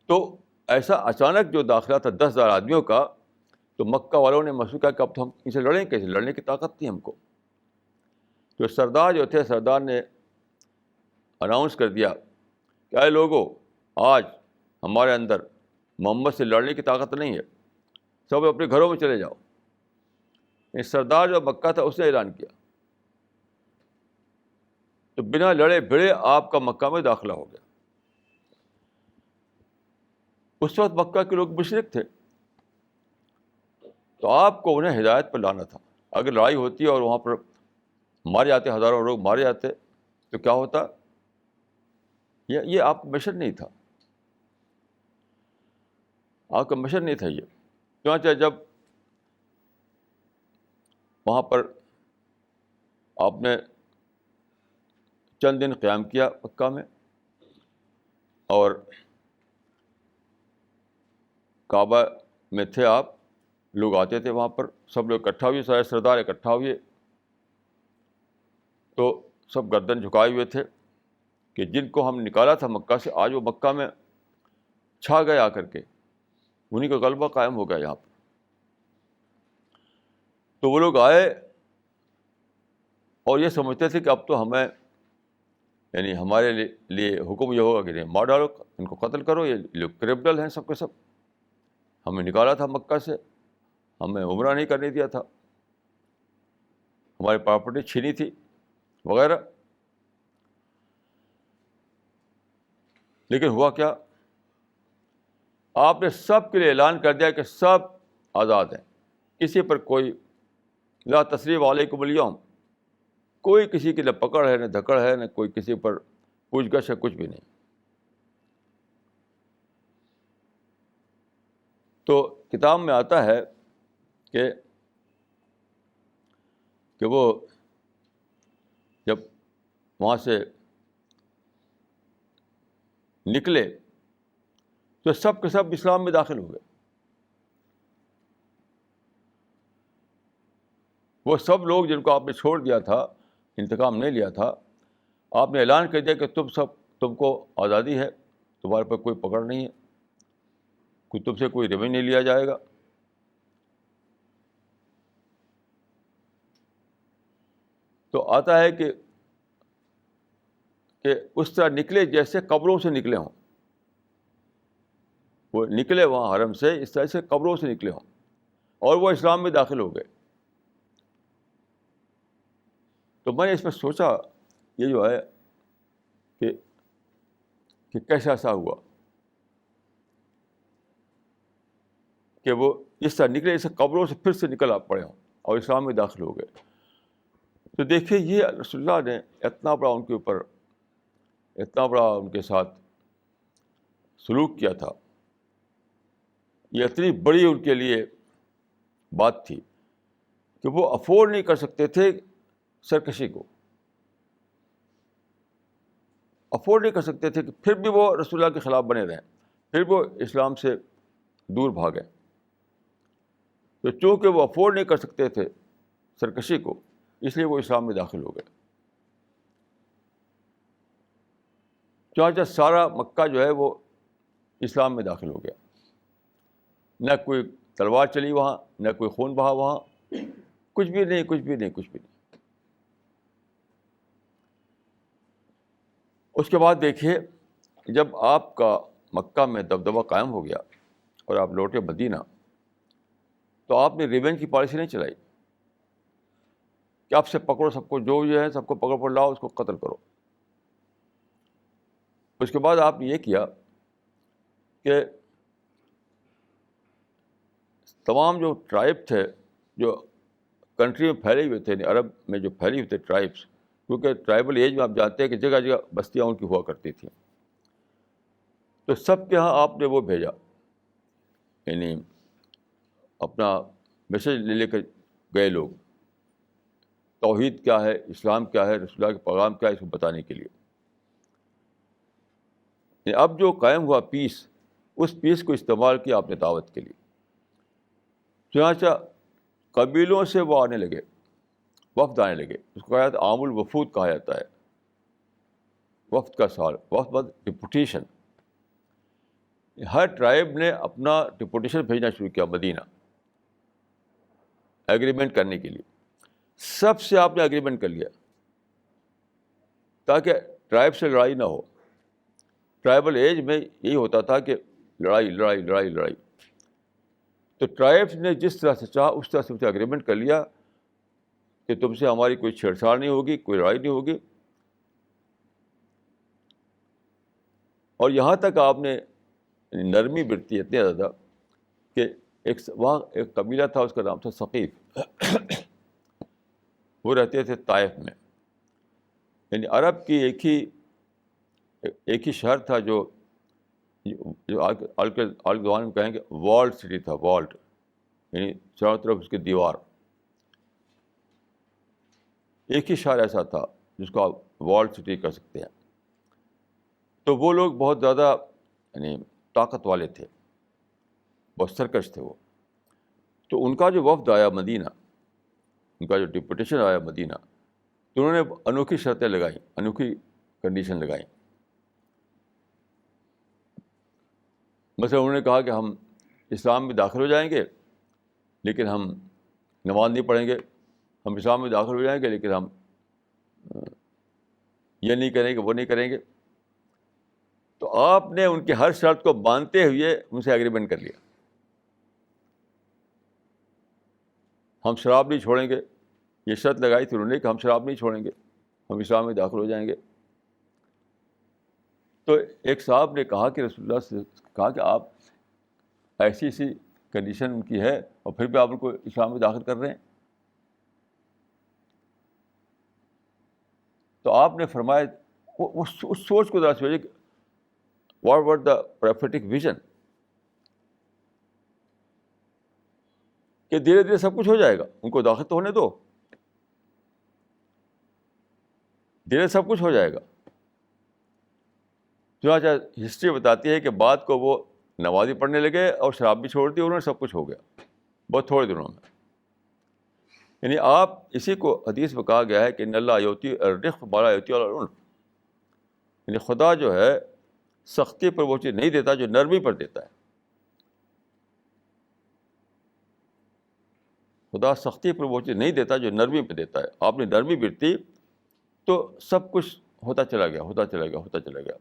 تو ایسا اچانک جو داخلہ تھا 10,000 آدمیوں کا، تو مکہ والوں نے محسوس کیا کہ اب تو ہم ان سے لڑیں کیسے، لڑنے کی طاقت تھی ہم کو. تو سردار جو تھے، سردار نے اناؤنس کر دیا کہ اے لوگوں، آج ہمارے اندر محمد سے لڑنے کی طاقت نہیں ہے، سب اپنے گھروں میں چلے جاؤ. سردار جو مکہ تھا اس نے اعلان کیا. تو بنا لڑے بھڑے آپ کا مکہ میں داخلہ ہو گیا. اس وقت مکہ کے لوگ مشرک تھے، تو آپ کو انہیں ہدایت پر لانا تھا. اگر لڑائی ہوتی اور وہاں پر مارے جاتے، ہزاروں لوگ مارے جاتے، تو کیا ہوتا؟ یہ آپ کا مشن نہیں تھا، آپ کا مشن نہیں تھا یہ. چنانچہ جب وہاں پر آپ نے چند دن قیام کیا مکہ میں، اور کعبہ میں تھے آپ، لوگ آتے تھے وہاں پر، سب لوگ اکٹھا ہوئے، سارے سردار اکٹھا ہوئے، تو سب گردن جھکائے ہوئے تھے کہ جن کو ہم نکالا تھا مکہ سے، آج وہ مکہ میں چھا گئے آ کر کے، انہیں کا غلبہ قائم ہو گیا یہاں پر. تو وہ لوگ آئے اور یہ سمجھتے تھے کہ اب تو ہمیں، یعنی ہمارے لیے حکم یہ ہوگا کہ نہیں، مار ڈالو، ان کو قتل کرو، یہ لوگ کرپٹل ہیں سب کے سب، ہمیں نکالا تھا مکہ سے، ہمیں عمرہ نہیں کرنے دیا تھا، ہماری پراپرٹی چھینی تھی وغیرہ. لیکن ہوا کیا؟ آپ نے سب کے لیے اعلان کر دیا کہ سب آزاد ہیں، کسی پر کوئی لا تثریب علیکم اليوم، کوئی کسی کی نہ پکڑ ہے نہ دھکڑ ہے، نہ کوئی کسی پر پوچھ گچھ ہے، کچھ بھی نہیں. تو کتاب میں آتا ہے کہ وہ جب وہاں سے نکلے تو سب کے سب اسلام میں داخل ہو گئے. وہ سب لوگ جن کو آپ نے چھوڑ دیا تھا، انتقام نہیں لیا تھا، آپ نے اعلان کر دیا کہ تم کو آزادی ہے، تمہارے پر کوئی پکڑ نہیں ہے، تم سے کوئی ریونیو نہیں لیا جائے گا. تو آتا ہے کہ اس طرح نکلے جیسے قبروں سے نکلے ہوں. وہ نکلے وہاں حرم سے اس طرح سے قبروں سے نکلے ہوں، اور وہ اسلام میں داخل ہو گئے. تو میں نے اس میں سوچا، یہ جو ہے کہ کیسے ایسا ہوا کہ وہ اس طرح نکلے جیسے قبروں سے پھر سے نکل پڑے ہوں اور اسلام میں داخل ہو گئے. تو دیکھیے، یہ رسول اللہ نے اتنا بڑا ان کے اوپر، اتنا بڑا ان کے ساتھ سلوک کیا تھا، یہ اتنی بڑی ان کے لیے بات تھی کہ وہ افورڈ نہیں کر سکتے تھے سرکشی کو، افورڈ نہیں کر سکتے تھے کہ پھر بھی وہ رسول اللہ کے خلاف بنے رہیں، پھر وہ اسلام سے دور بھاگیں. تو چونکہ وہ افورڈ نہیں کر سکتے تھے سرکشی کو، اس لیے وہ اسلام میں داخل ہو گئے. چنانچہ سارا مکہ جو ہے وہ اسلام میں داخل ہو گیا، نہ کوئی تلوار چلی وہاں، نہ کوئی خون بہا وہاں، کچھ بھی نہیں، کچھ بھی نہیں، کچھ بھی نہیں. اس کے بعد دیکھیے، جب آپ کا مکہ میں دبدبہ قائم ہو گیا اور آپ لوٹے مدینہ، تو آپ نے ریونج کی پالیسی نہیں چلائی کہ آپ سے پکڑو سب کو، جو یہ ہے سب کو پکڑ پڑ لاؤ، اس کو قتل کرو. اس کے بعد آپ نے یہ کیا کہ تمام جو ٹرائب تھے، جو کنٹری میں پھیلے ہوئے تھے، عرب میں جو پھیلے ہوئے تھے ٹرائبس، کیونکہ ٹرائبل ایج میں آپ جانتے ہیں کہ جگہ جگہ بستیاں ان کی ہوا کرتی تھیں، تو سب کے ہاں آپ نے وہ بھیجا، یعنی اپنا میسج لے کر گئے لوگ، توحید کیا ہے، اسلام کیا ہے، رسول اللہ کا پیغام کیا ہے، اس کو بتانے کے لیے. اب جو قائم ہوا پیس، اس پیس کو استعمال کیا آپ نے دعوت کے لیے. چنانچہ قبیلوں سے وہ آنے لگے، وفد آنے لگے، اس کو کہا جاتا ہے عام الوفود کہا جاتا ہے، وفد کا سال، وفد بعد ڈپوٹیشن. ہر ٹرائب نے اپنا ڈپوٹیشن بھیجنا شروع کیا مدینہ ایگریمنٹ کرنے کے لیے. سب سے آپ نے ایگریمنٹ کر لیا تاکہ ٹرائب سے لڑائی نہ ہو. ٹرائبل ایج میں یہی ہوتا تھا کہ لڑائی لڑائی لڑائی لڑائی. تو ٹرائبس نے جس طرح سے چاہا اس طرح سے ایگریمنٹ کر لیا کہ تم سے ہماری کوئی چھیڑ چھاڑ نہیں ہوگی، کوئی لڑائی نہیں ہوگی. اور یہاں تک آپ نے نرمی برتی اتنی زیادہ کہ وہاں ایک قبیلہ تھا، اس کا نام تھا ثقیف. وہ رہتے تھے طائف میں. یعنی عرب کی ایک ہی شہر تھا جو آج کے زمانے میں کہیں گے والڈ سٹی تھا. والڈ یعنی چاروں طرف اس کی دیوار. ایک ہی شہر ایسا تھا جس کو آپ والڈ سٹی کہہ سکتے ہیں. تو وہ لوگ بہت زیادہ یعنی طاقت والے تھے, بہت سرکش تھے وہ. تو ان کا جو وفد آیا مدینہ, ان کا جو ڈپوٹیشن آیا مدینہ, تو انہوں نے انوکھی شرطیں لگائیں, انوکھی کنڈیشن لگائیں. مثلا انہوں نے کہا کہ ہم اسلام میں داخل ہو جائیں گے لیکن ہم نماز نہیں پڑھیں گے. ہم اسلام میں داخل ہو جائیں گے لیکن ہم یہ نہیں کریں گے, وہ نہیں کریں گے. تو آپ نے ان کی ہر شرط کو مانتے ہوئے ان سے ایگریمنٹ کر لیا. ہم شراب نہیں چھوڑیں گے, یہ شرط لگائی تھی انہوں نے کہ ہم شراب نہیں چھوڑیں گے, ہم اسلام میں داخل ہو جائیں گے. تو ایک صاحب نے کہا کہ رسول اللہ سے کہا کہ آپ ایسی کنڈیشن ان کی ہے اور پھر بھی آپ ان کو اسلام میں داخل کر رہے ہیں. تو آپ نے فرمایا اس سوچ کو ذرا سوچیے کہ what was the prophetic vision, کہ دھیرے دھیرے سب کچھ ہو جائے گا, ان کو داخل تو ہونے دو, دھیرے سب کچھ ہو جائے گا. چنانچہ ہسٹری بتاتی ہے کہ بعد کو وہ نمازی پڑھنے لگے اور شراب بھی چھوڑ دی, انہوں نے سب کچھ ہو گیا بہت تھوڑے دنوں میں. یعنی آپ اسی کو حدیث میں کہا گیا ہے کہ ان اللہ یؤتی الرفق ما لا یؤتی العنف, یعنی خدا جو ہے سختی پر وہ چیز نہیں دیتا جو نرمی پر دیتا ہے. خدا سختی پر وہ چیز نہیں دیتا جو نرمی پہ دیتا ہے. آپ نے نرمی برتی تو سب کچھ ہوتا چلا گیا, ہوتا چلا گیا, ہوتا چلا گیا.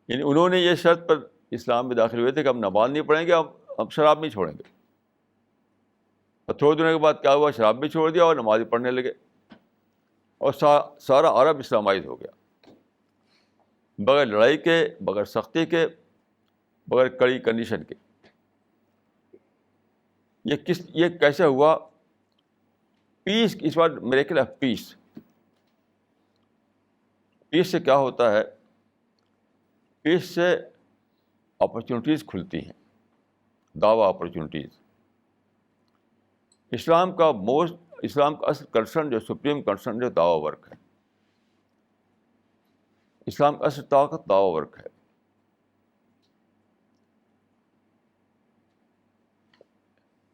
یعنی انہوں نے یہ شرط پر اسلام میں داخل ہوئے تھے کہ ہم نماز نہیں پڑھیں گے, ہم شراب نہیں چھوڑیں گے. اور تھوڑے دنوں کے بعد کیا ہوا, شراب بھی چھوڑ دیا اور نماز پڑھنے لگے, اور سارا عرب اسلامائز ہو گیا, بغیر لڑائی کے, بغیر سختی کے, بغیر کڑی کنڈیشن کے. یہ کیسے ہوا؟ پیس, اس بار میرے خلاف پیس. پیس سے کیا ہوتا ہے؟ پیس سے اپرچونیٹیز کھلتی ہیں, دعویٰ اپرچونیٹیز. اسلام کا اصل کنسرن جو سپریم کنسرن جو دعویٰ ورک ہے. اسلام کا اصل طاقت دعویٰ ورک ہے.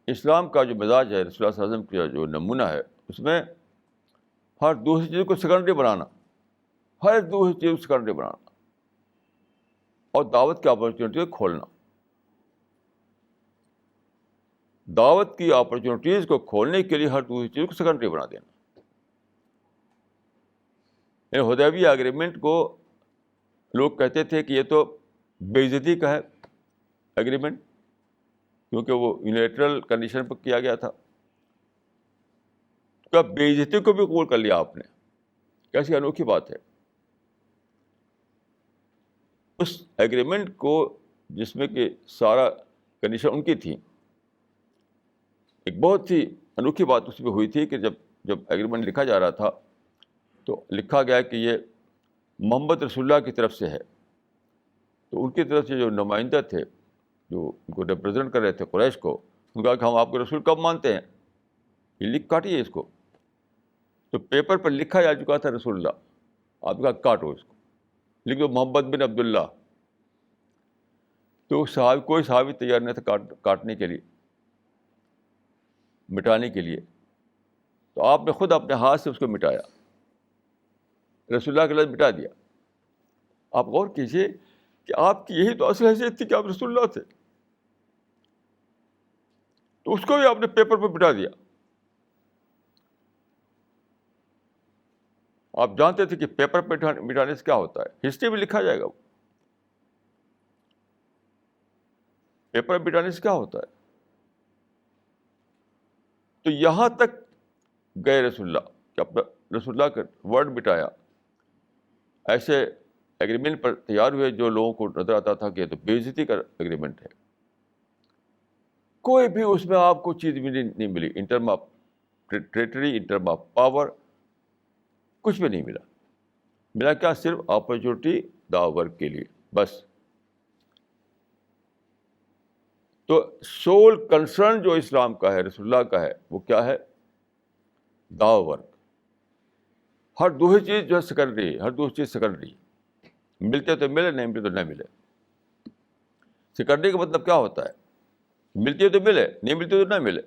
اسلام کا جو مزاج ہے, رسول اللہ صلی اللہ علیہ وسلم کا جو نمونہ ہے, اس میں ہر دوسری چیز کو سیکنڈری بنانا, ہر دوسری چیز کو سیکنڈری بنانا اور دعوت کی اپرچونیٹی کو کھولنا. دعوت کی اپرچونیٹیز کو کھولنے کے لیے ہر دوسری چیز کو سیکنڈری بنا دینا. یعنی حدیبیہ ایگریمنٹ کو لوگ کہتے تھے کہ یہ تو بے عزتی کا ہے ایگریمنٹ, کیونکہ وہ یونیلیٹرل کنڈیشن پر کیا گیا تھا. کب بے عزتی کو بھی قبول کر لیا آپ نے, کیسی انوکھی بات ہے. اس ایگریمنٹ کو جس میں کہ سارا کنڈیشن ان کی تھی, ایک بہت ہی انوکھی بات اس میں ہوئی تھی کہ جب ایگریمنٹ لکھا جا رہا تھا تو لکھا گیا کہ یہ محمد رسول اللہ کی طرف سے ہے. تو ان کی طرف سے جو نمائندہ تھے جو ان کو ریپرزینٹ کر رہے تھے قریش کو, ان کا کہ ہم آپ کے رسول کب مانتے ہیں, یہ لکھ کاٹیے اس کو. تو پیپر پر لکھا جا چکا تھا رسول اللہ, آپ کا کاٹو اس کو, لکھ دو محمد بن عبداللہ. تو کوئی صحابی تیار نہیں تھا کاٹنے کے لیے, مٹانے کے لیے. تو آپ نے خود اپنے ہاتھ سے اس کو مٹایا, رسول اللہ کے لفظ مٹا دیا. آپ غور کیجیے کہ آپ کی یہی تو اصل حیثیت تھی کہ آپ رسول اللہ تھے, تو اس کو بھی آپ نے پیپر پہ مٹا دیا. آپ جانتے تھے کہ پیپر پہ مٹانے سے کیا ہوتا ہے, ہسٹری میں لکھا جائے گا. وہ پیپر پہ مٹانے سے کیا ہوتا ہے. تو یہاں تک گئے رسول اللہ کہ اپنا رسول اللہ کا ورڈ مٹایا. ایسے ایگریمنٹ پر تیار ہوئے جو لوگوں کو نظر آتا تھا کہ یہ تو بے عزتی کا ایگریمنٹ ہے. کوئی بھی اس میں آپ کو چیز بھی نہیں ملی ان term of territory, in term of power, کچھ بھی نہیں ملا. ملا کیا؟ صرف اپرچونیٹی دعوت ورک کے لیے بس. تو سول کنسرن جو اسلام کا ہے، رسول اللہ کا ہے، وہ کیا ہے؟ دعوت ورک. ہر دوسری چیز جو ہے سیکنڈری ہے، ہر دوسری چیز سیکنڈری. ملتے تو ملے، نہیں ملتے تو نہیں ملے. سیکنڈری کا مطلب کیا ہوتا ہے؟ ملتے تو ملے، نہیں ملتے تو نہ ملے،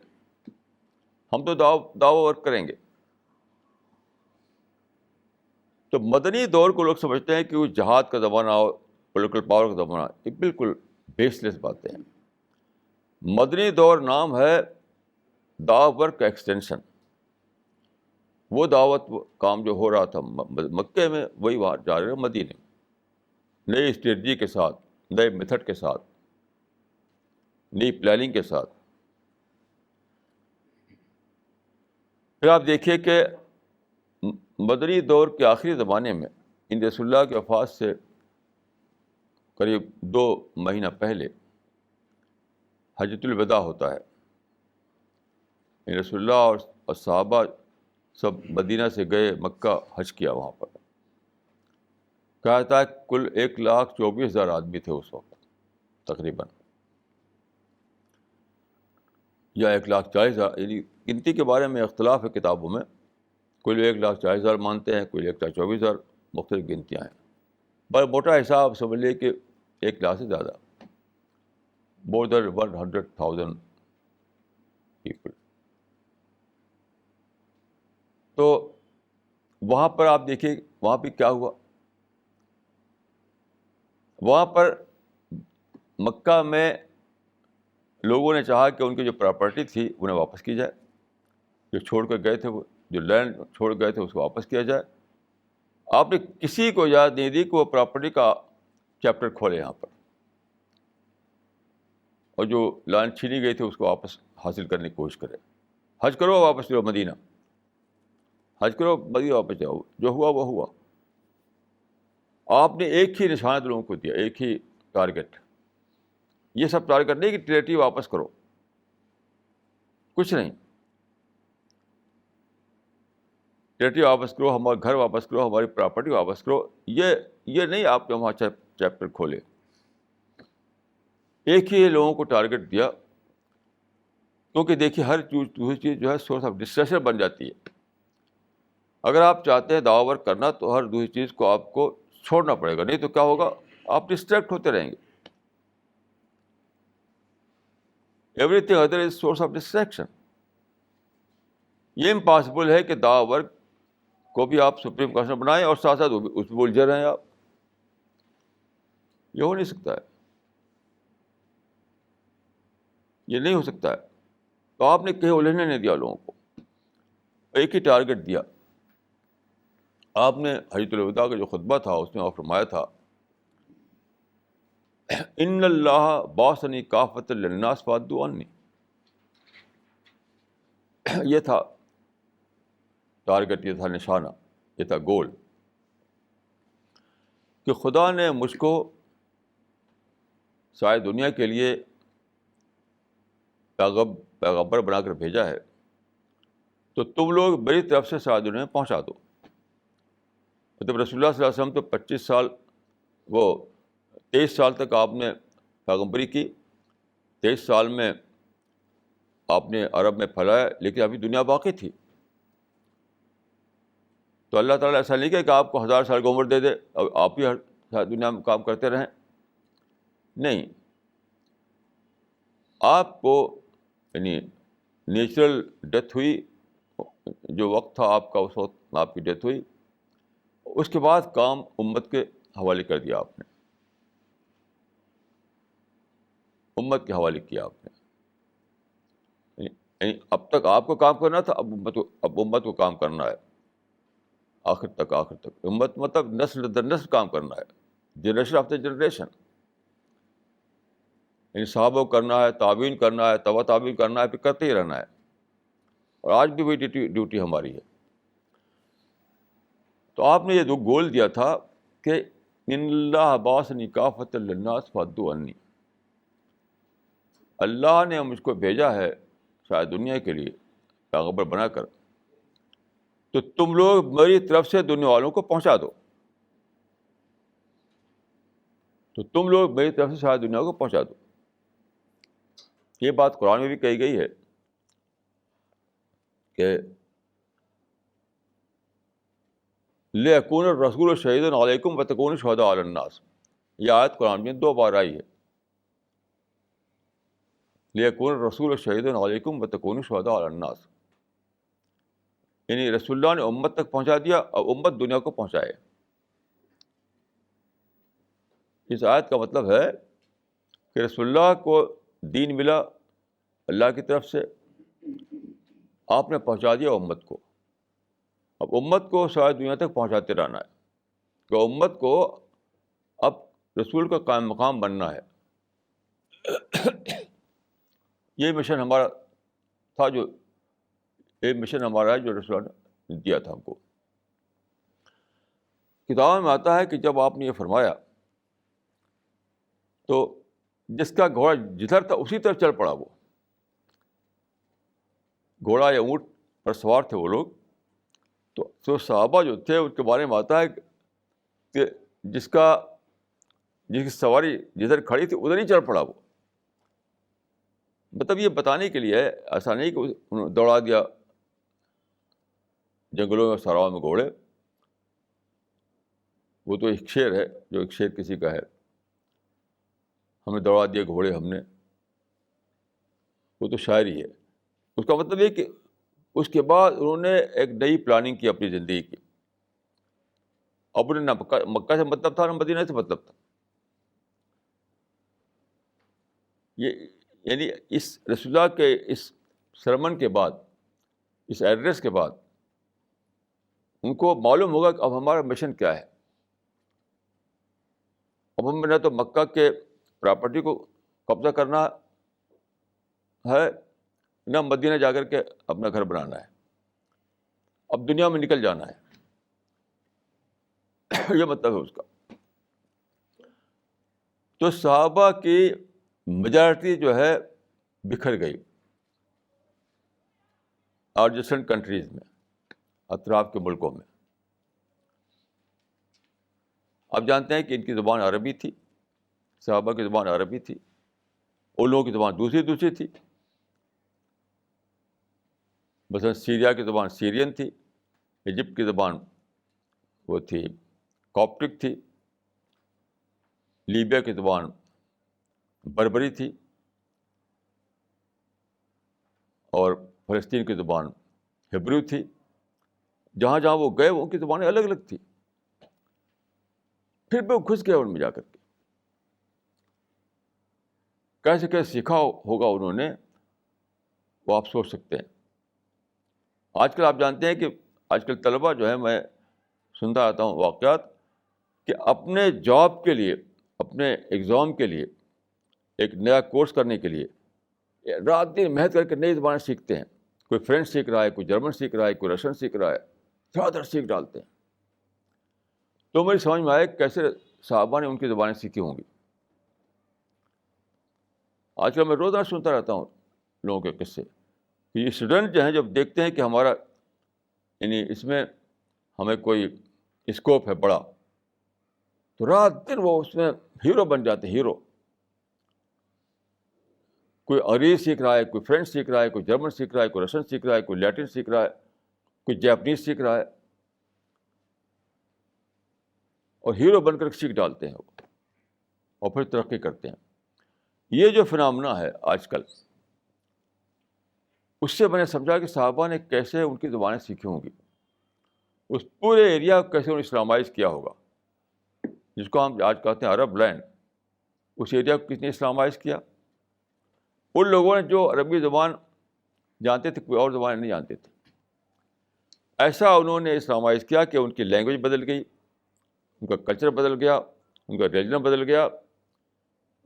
ہم تو دعوت ورک کریں گے. تو مدنی دور کو لوگ سمجھتے ہیں کہ وہ جہاد کا زمانہ ہو، پولیٹیکل پاور کا زمانہ. یہ بالکل بیس لیس باتیں ہیں. مدنی دور نام ہے دعوت ورک کا ایکسٹینشن. وہ دعوت کام جو ہو رہا تھا مکے میں، وہی وہاں جا رہے ہیں مدینے میں، نئی اسٹریٹجی کے ساتھ، نئے میتھڈ کے ساتھ، نئی پلاننگ کے ساتھ. پھر آپ دیکھیے کہ مدنی دور کے آخری زمانے میں، ان رسول اللہ کی وفات سے قریب 2 مہینہ پہلے حجۃ الوداع ہوتا ہے. رسول اللہ اور صحابہ سب مدینہ سے گئے مکہ، حج کیا وہاں پر. کہا تھا کل 1,24,000 آدمی تھے اس وقت تقریباً، یا 1,40,000. یعنی گنتی کے بارے میں اختلاف ہے کتابوں میں. کوئی 1,40,000 مانتے ہیں، کوئی 1,24,000، مختلف گنتیاں ہیں. بڑا موٹا حساب سمجھ لیے کہ 1,00,000 سے زیادہ، مور دین 100,000 پیپل. تو وہاں پر آپ دیکھیے وہاں پہ کیا ہوا. وہاں پر مکہ میں لوگوں نے چاہا کہ ان کی جو پراپرٹی تھی انہیں واپس کی جائے. جو چھوڑ کر گئے تھے، وہ جو لینڈ چھوڑ گئے تھے اس کو واپس کیا جائے. آپ نے کسی کو اجازت نہیں دی کہ وہ پراپرٹی کا چیپٹر کھولے یہاں پر، اور جو لینڈ چھینی گئی تھی اس کو واپس حاصل کرنے کی کوشش کرے. حج کرو واپس جاؤ مدینہ، حج کرو مدینہ واپس جاؤ. جو ہوا وہ ہوا. آپ نے ایک ہی نشانت لوگوں کو دیا، ایک ہی ٹارگیٹ. یہ سب ٹارگیٹ نہیں کہ ٹریٹی واپس کرو، کچھ نہیں. ٹریٹی واپس کرو، ہمارا گھر واپس کرو، ہماری پراپرٹی واپس کرو. یہ نہیں آپ نے وہاں چیپٹر کھولے. ایک ہی لوگوں کو ٹارگیٹ دیا، کیونکہ دیکھیے ہر دوسری چیز جو ہے سورس آف ڈسٹریکشن بن جاتی ہے. اگر آپ چاہتے ہیں دعوت ورک کرنا تو ہر دوسری چیز کو آپ کو چھوڑنا پڑے گا، نہیں تو کیا ہوگا؟ آپ ڈسٹریکٹ ہوتے رہیں گے. Every thing other is source of distraction. یہ امپاسبل ہے کہ دعوت ورک کو بھی آپ سپریم کنسرن بنائیں اور ساتھ ساتھ اس میں الجھے رہیں آپ. یہ ہو نہیں سکتا ہے، یہ نہیں ہو سکتا ہے. تو آپ نے کہیں الجھنے نہیں دیا لوگوں کو، ایک ہی ٹارگیٹ دیا. آپ نے حجۃ الوداع کا جو خطبہ تھا اس میں آپ فرمایا تھا ان اللہ بعثنی کافۃ للناس فعدوا عنی. یہ تھا ٹارگیٹ، یہ تھا نشانہ، یہ تھا گول، کہ خدا نے مجھ کو ساری دنیا کے لیے پیغمبر بنا کر بھیجا ہے، تو تم لوگ میری طرف سے ساری دنیا میں پہنچا دو. مطلب رسول اللہ صلی اللہ علیہ وسلم تو 25 سال، وہ 23 سال تک آپ نے پیغمبری کی، 23 سال میں آپ نے عرب میں پھیلایا، لیکن ابھی دنیا باقی تھی. تو اللہ تعالیٰ ایسا نہیں کہ آپ کو 1000 سال کی عمر دے دے اور آپ ہی ہر دنیا میں کام کرتے رہیں. نہیں، آپ کو یعنی نیچرل ڈیتھ ہوئی، جو وقت تھا آپ کا اس وقت آپ کی ڈیتھ ہوئی. اس کے بعد کام امت کے حوالے کر دیا آپ نے، امت کے حوالے کیا آپ نے. یعنی اب تک آپ کو کام کرنا تھا، اب امت کو کام کرنا ہے آخر تک. امت مطلب نسل در نسل کام کرنا ہے، جنریشن آفٹر جنریشن. یعنی صحابہ کو کرنا ہے، تابعین کرنا ہے، تبع تابعین کرنا ہے، پھر کرتے ہی رہنا ہے. اور آج بھی وہی ڈیوٹی ہماری ہے. تو آپ نے یہ دو گول دیا تھا کہ ان اللہ بعثنی کافۃ للناس فعدوا عنی. اللہ نے مجھ کو بھیجا ہے شاید دنیا کے لیے پیغمبر بنا کر، تو تم لوگ میری طرف سے دنیا والوں کو پہنچا دو. تو تم لوگ میری طرف سے ساری دنیا کو پہنچا دو. یہ بات قرآن میں بھی کہی گئی ہے کہ لِیَکُونَ الرَّسُولُ شَهِیدًا عَلَیکُم وَتَکُونُوا شُہَدَاءَ عَلَى النَّاسِ. یہ آیت قرآن میں 2 بار آئی ہے. لِیَکُونَ الرَّسُولُ شَهِیدًا عَلَیکُم وَتَکُونُوا شُہَدَاءَ عَلَى النَّاسِ. یعنی رسول اللہ نے امت تک پہنچا دیا اور امت دنیا کو پہنچائے. اس آیت کا مطلب ہے کہ رسول اللہ کو دین ملا اللہ کی طرف سے، آپ نے پہنچا دیا امت کو. اب امت کو ساری دنیا تک پہنچاتے رہنا ہے کہ امت کو اب رسول کا قائم مقام بننا ہے. یہ مشن ہمارا تھا، یہ مشن ہمارا ہے جو رسول اللہ نے دیا تھا ہم کو. کتاب میں آتا ہے کہ جب آپ نے یہ فرمایا تو جس کا گھوڑا جدھر تھا اسی طرف چل پڑا. وہ گھوڑا یا اونٹ پر سوار تھے وہ لوگ. تو صحابہ جو تھے ان کے بارے میں آتا ہے کہ جس کی سواری جدھر کھڑی تھی ادھر ہی چل پڑا. وہ مطلب یہ بتانے کے لیے ایسا نہیں کہ انہوں نے دوڑا دیا جنگلوں میں صحراؤں میں گھوڑے. وہ تو ایک شعر ہے، جو ایک شعر کسی کا ہے، ہمیں دوڑا دیے گھوڑے ہم نے، وہ تو شاعری ہے. اس کا مطلب یہ کہ اس کے بعد انہوں نے ایک نئی پلاننگ کی اپنی زندگی کی. اب انہیں نہ مکہ سے مطلب تھا نہ مدینہ سے مطلب تھا. یہ یعنی اس رسول اللہ کے اس سرمن کے بعد، اس ایڈریس کے بعد ان کو معلوم ہوگا کہ اب ہمارا مشن کیا ہے. اب ہمیں نہ تو مکہ کے پراپرٹی کو قبضہ کرنا ہے، نہ مدینہ جا کر کے اپنا گھر بنانا ہے. اب دنیا میں نکل جانا ہے. یہ مطلب ہے اس کا. تو صحابہ کی میجارٹی جو ہے بکھر گئی ایڈجسٹنٹ کنٹریز میں، اطراف کے ملکوں میں. آپ جانتے ہیں کہ ان کی زبان عربی تھی، صحابہ کی زبان عربی تھی، ان لوگوں کی زبان دوسری تھی. مثلا سیریا کی زبان سیرین تھی، ایجپٹ کی زبان وہ تھی کاپٹک تھی، لیبیا کی زبان بربری تھی، اور فلسطین کی زبان ہبرو تھی. جہاں جہاں وہ گئے ان کی زبانیں الگ الگ تھی. پھر بھی وہ گھس گئے ان میں جا کر کے. کیسے سیکھا ہوگا انہوں نے، وہ آپ سوچ سکتے ہیں. آج کل آپ جانتے ہیں کہ آج کل طلبہ جو ہے، میں سنتا آتا ہوں واقعات کہ اپنے جاب کے لیے، اپنے ایگزام کے لیے، ایک نیا کورس کرنے کے لیے رات دن محنت کر کے نئی زبانیں سیکھتے ہیں. کوئی فرینچ سیکھ رہا ہے، کوئی جرمن سیکھ رہا ہے، کوئی رشین سیکھ رہا ہے، زیادہ سیکھ ڈالتے ہیں. تو میری سمجھ میں آئے کیسے صحابہ نے ان کی زبانیں سیکھی ہوں گی. آج کل میں روزانہ سنتا رہتا ہوں لوگوں کے قصے کہ یہ اسٹوڈنٹ جو ہیں جب دیکھتے ہیں کہ ہمارا یعنی اس میں ہمیں کوئی اسکوپ ہے بڑا، تو رات دن وہ اس میں ہیرو بن جاتے ہیں. ہیرو. کوئی انگریزی سیکھ رہا ہے، کوئی فرینچ سیکھ رہا ہے، کوئی جرمن سیکھ رہا ہے، کوئی رشین سیکھ رہا ہے، کوئی لیٹن سیکھ رہا ہے، کوئی جاپنیز سیکھ رہا ہے، اور ہیرو بن کر سیکھ ڈالتے ہیں اور پھر ترقی کرتے ہیں. یہ جو فنامنا ہے آج کل، اس سے میں نے سمجھا کہ صحابہ نے کیسے ان کی زبانیں سیکھی ہوں گی. اس پورے ایریا کو کیسے انہوں نے اسلامائز کیا ہوگا، جس کو ہم آج کہتے ہیں عرب لینڈ. اس ایریا کو کس نے اسلامائز کیا؟ ان لوگوں نے جو عربی زبان جانتے تھے، کوئی اور زبان نہیں جانتے تھے. ایسا انہوں نے اسلامائز کیا کہ ان کی لینگویج بدل گئی، ان کا کلچر بدل گیا، ان کا ریلیجن بدل گیا،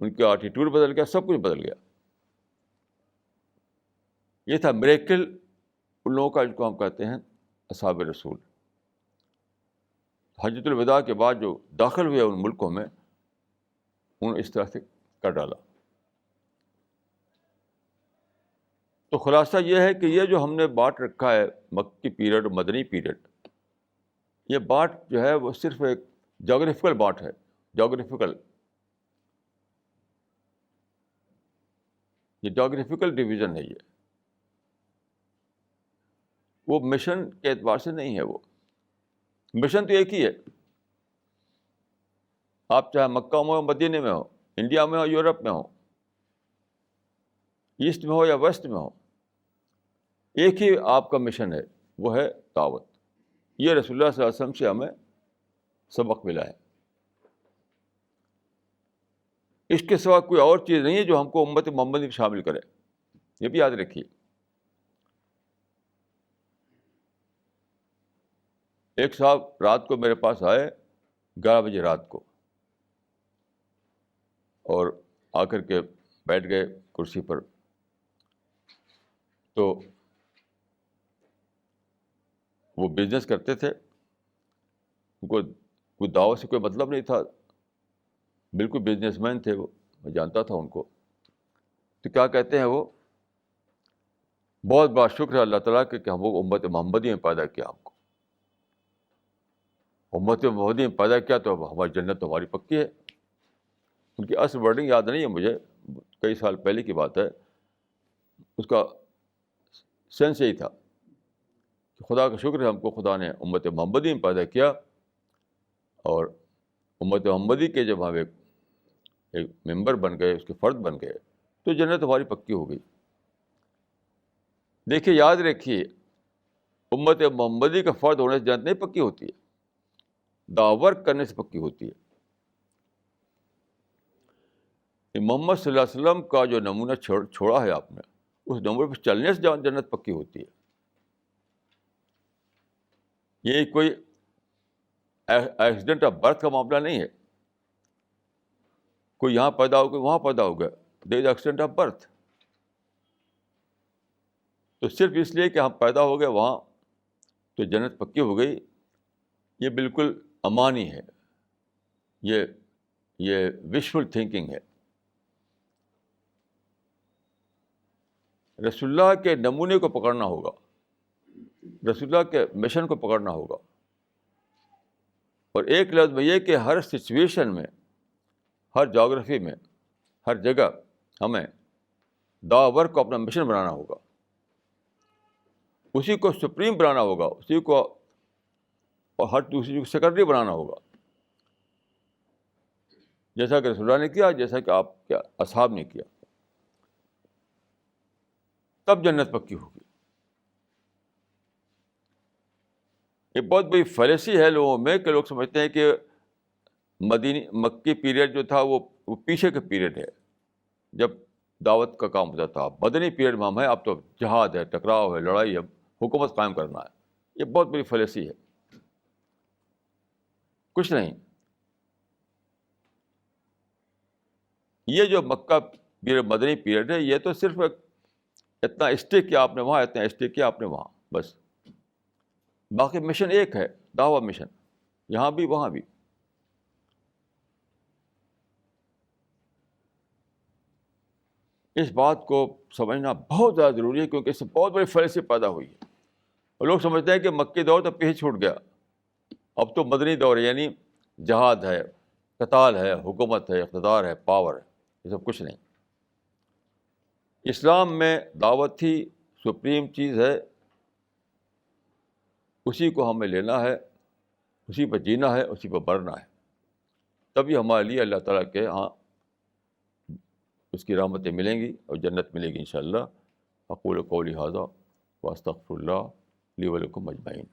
ان کا ایٹیٹیوڈ بدل گیا، سب کچھ بدل گیا. یہ تھا میریکل ان لوگوں کا، جس کو ہم کہتے ہیں اصحاب رسول. حجۃ الوداع کے بعد جو داخل ہوئے ان ملکوں میں، انہوں نے اس طرح سے کر ڈالا. تو خلاصہ یہ ہے کہ یہ جو ہم نے بانٹ رکھا ہے مکی پیریڈ مدنی پیریڈ، یہ بانٹ جو ہے وہ صرف ایک جغرافیکل بانٹ ہے، جغرافیکل، یہ جغرافیکل ڈویژن ہے، یہ وہ مشن کے اعتبار سے نہیں ہے. وہ مشن تو ایک ہی ہے، آپ چاہے مکہ میں ہو، مدینے میں ہو، انڈیا میں ہو، یورپ میں ہو، ایسٹ میں ہو یا ویسٹ میں ہو، ایک ہی آپ کا مشن ہے، وہ ہے دعوت. یہ رسول اللہ صلی اللہ علیہ وسلم سے ہمیں سبق ملا ہے. اس کے سوا کوئی اور چیز نہیں ہے جو ہم کو امت محمدی میں شامل کرے. یہ بھی یاد رکھیے. ایک صاحب رات کو میرے پاس آئے 11 بجے رات کو، اور آ کر کے بیٹھ گئے کرسی پر. تو وہ بزنس کرتے تھے، ان کو کوئی دعوت سے کوئی مطلب نہیں تھا، بالکل بزنس مین تھے وہ، میں جانتا تھا ان کو. تو کیا کہتے ہیں وہ، بہت بہت شکر ہے اللہ تعالیٰ کہ ہم کو امت محمدی میں پیدا کیا. ہم کو امت محمدی میں پیدا کیا تو ہماری جنت تو ہماری پکی ہے. ان کی اصل ورڈنگ یاد نہیں ہے مجھے، کئی سال پہلے کی بات ہے. اس کا سینس یہی تھا کہ خدا کا شکر ہے ہم کو خدا نے امت محمدی میں پیدا کیا، اور امت محمدی کے جب ہم ایک ممبر بن گئے، اس کے فرد بن گئے، تو جنت ہماری پکی ہو گئی. دیکھیے، یاد رکھیے، امت محمدی کا فرد ہونے سے جنت نہیں پکی ہوتی ہے، ورک کرنے سے پکی ہوتی ہے. محمد صلی اللہ علیہ وسلم کا جو نمونہ چھوڑا ہے آپ نے، اس نمونے پہ چلنے سے جنت پکی ہوتی ہے. یہ کوئی ایکسیڈنٹ آف برتھ کا معاملہ نہیں ہے، کوئی یہاں پیدا ہو گیا وہاں پیدا ہو گیا. دیر از ایکسیڈنٹ آف برتھ. تو صرف اس لیے کہ ہم پیدا ہو گئے وہاں تو جنت پکی ہو گئی، یہ بالکل امانی ہے، یہ وشفل تھنکنگ ہے. رسول اللہ کے نمونے کو پکڑنا ہوگا، رسول اللہ کے مشن کو پکڑنا ہوگا. اور ایک لفظ میں یہ کہ ہر سچویشن میں، ہر جغرافی میں، ہر جگہ ہمیں دعوت کو اپنا مشن بنانا ہوگا، اسی کو سپریم بنانا ہوگا، اسی کو اور ہر دوسری کو سیکنڈری بنانا ہوگا، جیسا کہ رسول اللہ نے کیا، جیسا کہ آپ کے اصحاب نے کیا. تب جنت پکی ہوگی. یہ بہت بڑی فیلیسی ہے لوگوں میں کہ لوگ سمجھتے ہیں کہ مکی پیریڈ جو تھا وہ پیچھے کا پیریڈ ہے، جب دعوت کا کام ہوتا تھا. مدنی پیریڈ میں ہم ہیں، اب تو جہاد ہے، ٹکراؤ ہے، لڑائی ہے، حکومت قائم کرنا ہے. یہ بہت بڑی فیلیسی ہے، کچھ نہیں. یہ جو مکہ پیریڈ مدنی پیریڈ ہے، یہ تو صرف اتنا اسٹے کیا آپ نے وہاں، اتنا اسٹے کیا آپ نے وہاں، بس. باقی مشن ایک ہے، دعوت مشن، یہاں بھی وہاں بھی. اس بات کو سمجھنا بہت زیادہ ضروری ہے، کیونکہ اس سے بہت بڑی فیلیسی پیدا ہوئی ہے. اور لوگ سمجھتے ہیں کہ مکی دور تو پیچھے چھوٹ گیا، اب تو مدنی دور ہے، یعنی جہاد ہے، قتال ہے، حکومت ہے، اقتدار ہے، پاور ہے. یہ سب کچھ نہیں. اسلام میں دعوت ہی سپریم چیز ہے، اسی کو ہمیں لینا ہے، اسی پہ جینا ہے، اسی پہ مرنا ہے. تبھی ہمارے لیے اللہ تعالیٰ کے ہاں اس کی رحمتیں ملیں گی اور جنت ملے گی انشاءاللہ. اقول قولی ھذا واستغفر اللہ لی ولکم اجمعین.